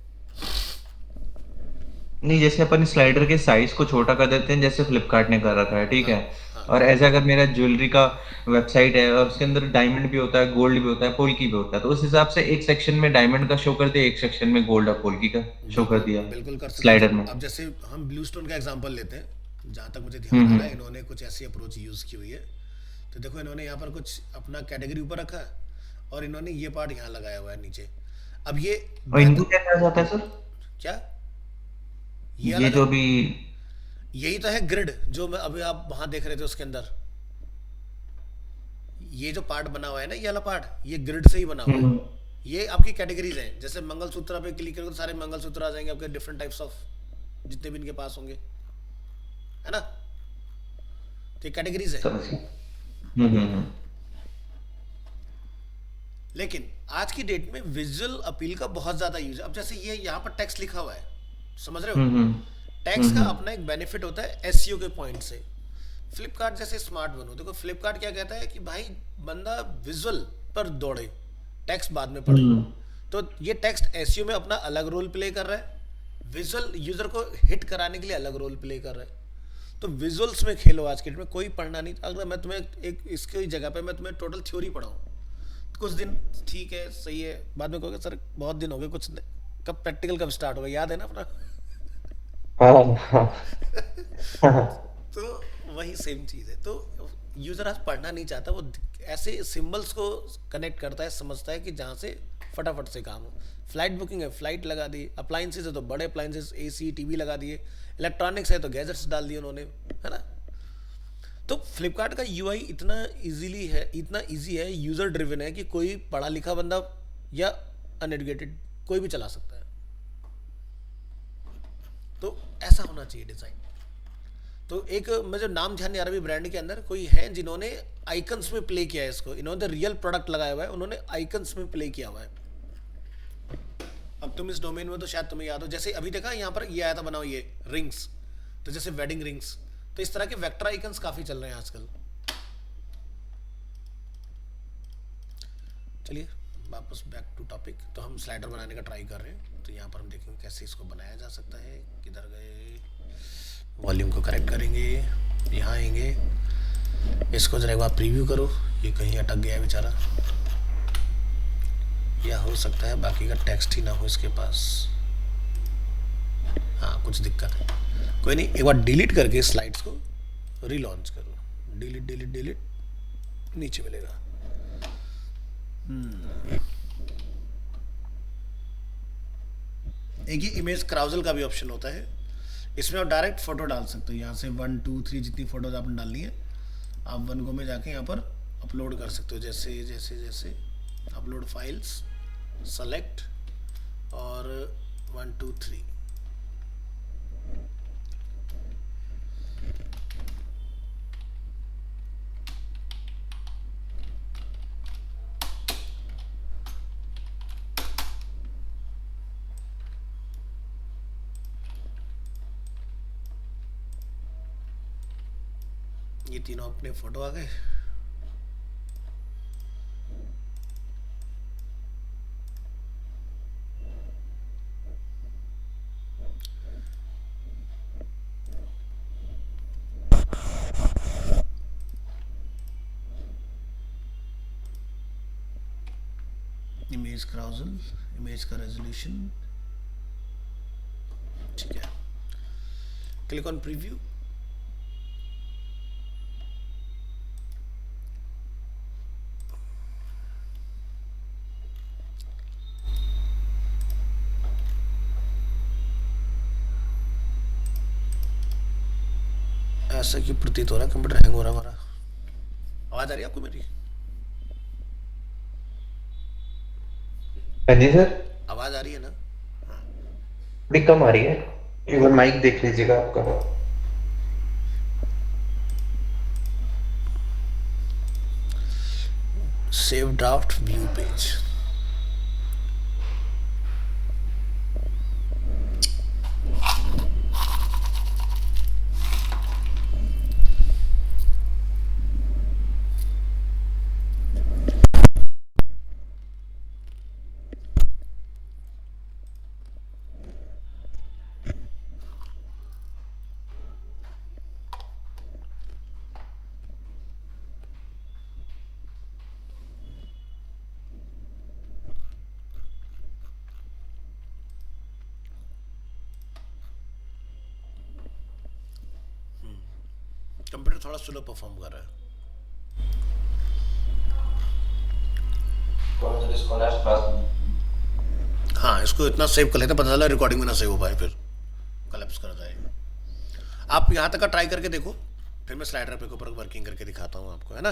नहीं, जैसे अपन स्लाइडर के साइज को छोटा कर देते हैं जैसे फ्लिपकार्ट ने कर रखा है, ठीक है। हाँ हाँ और ऐसे अगर मेरा ज्वेलरी का वेबसाइट है और उसके अंदर डायमंड भी होता है, गोल्ड भी होता है, पोल्की भी होता है, तो उस हिसाब से एक सेक्शन में डायमंड का शो कर दिया, एक सेक्शन में गोल्ड और पोल्की का शो कर बिल्कुल दिया बिल्कुल कर सकते स्लाइडर हैं। में। अब जैसे हम ब्लू स्टोन का एग्जांपल लेते हैं, जहाँ तक मुझे ध्यान आ रहा है हम्म। इन्होंने कुछ ऐसी अप्रोच यूज़ की हुई है। तो देखो इन्होंने यहाँ पर कुछ अपना कैटेगरी ऊपर रखा है और इन्होंने ये पार्ट यहाँ लगाया हुआ है नीचे। अब ये और इनको बेहतर क्या कहा जाता है सर? क्या, ये ये अलग, जो भी। यही तो है ग्रिड जो मैं अभी आप वहाँ देख रहे थे उसके अंदर, ये जो पार्ट बना हुआ है ना, ये वाला पार्ट ये ग्रिड से ही बना हुआ है। हम्म। ये आपकी कैटेगरीज हैं, जैसे मंगलसूत्र पे क्लिक करोगे तो सारे मंगलसूत्र आ जाएंगे आपके, डिफरेंट टाइप्स ऑफ जितने भी इनके पास होंगे, है ना? तो ये कैटेगरीज है। समझ गया। हम्म। लेकिन आज की डेट में विजुअल अपील का बहुत ज्यादा यूज है। अब जैसे ये यहाँ पर टेक्स्ट लिखा हुआ है, समझ रहे हो? हम्म। टैक्स का अपना एक बेनिफिट होता है एसईओ के पॉइंट से। फ्लिपकार्ट जैसे स्मार्ट बनो, देखो फ्लिपकार्ट क्या कहता है कि भाई बंदा विजुअल पर दौड़े, टेक्स्ट बाद में पढ़े। हम्म। तो ये टेक्स्ट एसईओ में अपना अलग रोल प्ले कर रहा है, विजुअल यूजर को हिट कराने के लिए अलग रोल प्ले कर रहा है। तो विजुअल्स में खेलो आज के डेट में, कोई पढ़ना नहीं। अगर मैं तुम्हें एक इसकी जगह पे मैं तुम्हें टोटल थ्योरी पढ़ाऊँ कुछ दिन, ठीक है सही है, बाद में कहोगे सर बहुत दिन हो गए, कुछ कब प्रैक्टिकल कब स्टार्ट होगा, याद है ना अपना? हाँ हाँ हाँ। तो वही सेम चीज़ है। तो यूज़र आज पढ़ना नहीं चाहता, वो ऐसे सिंबल्स को कनेक्ट करता है, समझता है कि जहाँ से फटाफट से काम हो। फ्लाइट बुकिंग है, फ्लाइट लगा दी, अप्लाइंसेज है तो बड़े अप्लाइंसेज एसी टीवी लगा दिए, इलेक्ट्रॉनिक्स है तो गैजेट्स डाल दिए उन्होंने, है ना? तो फ्लिपकार्ट का यूआई इतना इजीली है, इतना इजी है, यूज़र ड्रिवन है कि कोई पढ़ा लिखा बंदा या अनएडुकेटेड कोई भी चला सकता है। तो ऐसा होना चाहिए डिज़ाइन। तो एक मुझे नाम ध्यान नहीं आ रहा, भी ब्रांड के अंदर कोई है जिन्होंने आइकन्स में प्ले किया है इसको, इन्होंने रियल प्रोडक्ट लगाया हुआ है, उन्होंने आइकन्स में प्ले किया हुआ है। अब तुम इस डोमेन में तो शायद तुम्हें याद हो, जैसे अभी देखा यहाँ पर ये आया था बनाओ ये रिंग्स, तो जैसे वेडिंग रिंग्स, तो इस तरह के वेक्टर आइकन्स काफ़ी चल रहे हैं आजकल। चलिए वापस बैक टू टॉपिक। तो हम स्लाइडर बनाने का ट्राई कर रहे हैं, तो यहाँ पर हम देखेंगे कैसे इसको बनाया जा सकता है। किधर गए, वॉल्यूम को करेक्ट करेंगे, यहाँ आएंगे, इसको जरा एक बार प्रीव्यू करो, ये कहीं अटक गया है बेचारा, या हो सकता है बाकी का टेक्स्ट ही ना हो इसके पास। हाँ कुछ दिक्कत है, कोई नहीं, एक बार डिलीट करके स्लाइड्स को रीलॉन्च करो, डिलीट डिलीट डिलीट, नीचे मिलेगा। एक ही इमेज क्राउजल का भी ऑप्शन होता है, इसमें आप डायरेक्ट फोटो डाल सकते हो। यहाँ से 1 2 3 जितनी फोटोज आपने डालनी है, आप वन गो में जाके यहाँ पर अपलोड कर सकते हो। जैसे जैसे जैसे अपलोड फाइल्स, सेलेक्ट और 1 2 3। ये तीनों अपने फोटो आ गए। इमेज क्राउजल, इमेज का रेजोल्यूशन, ठीक है। Click on preview. ऐसा क्यों प्रतीत हो रहा है कंप्यूटर हैंग हो रहा है हमारा? आवाज आ रही है आपको मेरी? हाँ जी सर, आवाज आ रही है ना? थोड़ी कम आ रही है। एक बार माइक देख लीजिएगा आपका। Save draft view page. Computer थोड़ा स्लो परफॉर्म कर रहा है। हाँ, इसको इतना सेव कर लेते हैं, पता चला रिकॉर्डिंग में ना सेव हो पाए, फिर कलेप्स कर जाएगा। आप यहाँ तक का ट्राई करके देखो, फिर मैं स्लाइडर पे ऊपर वर्किंग करके दिखाता हूँ आपको, है ना।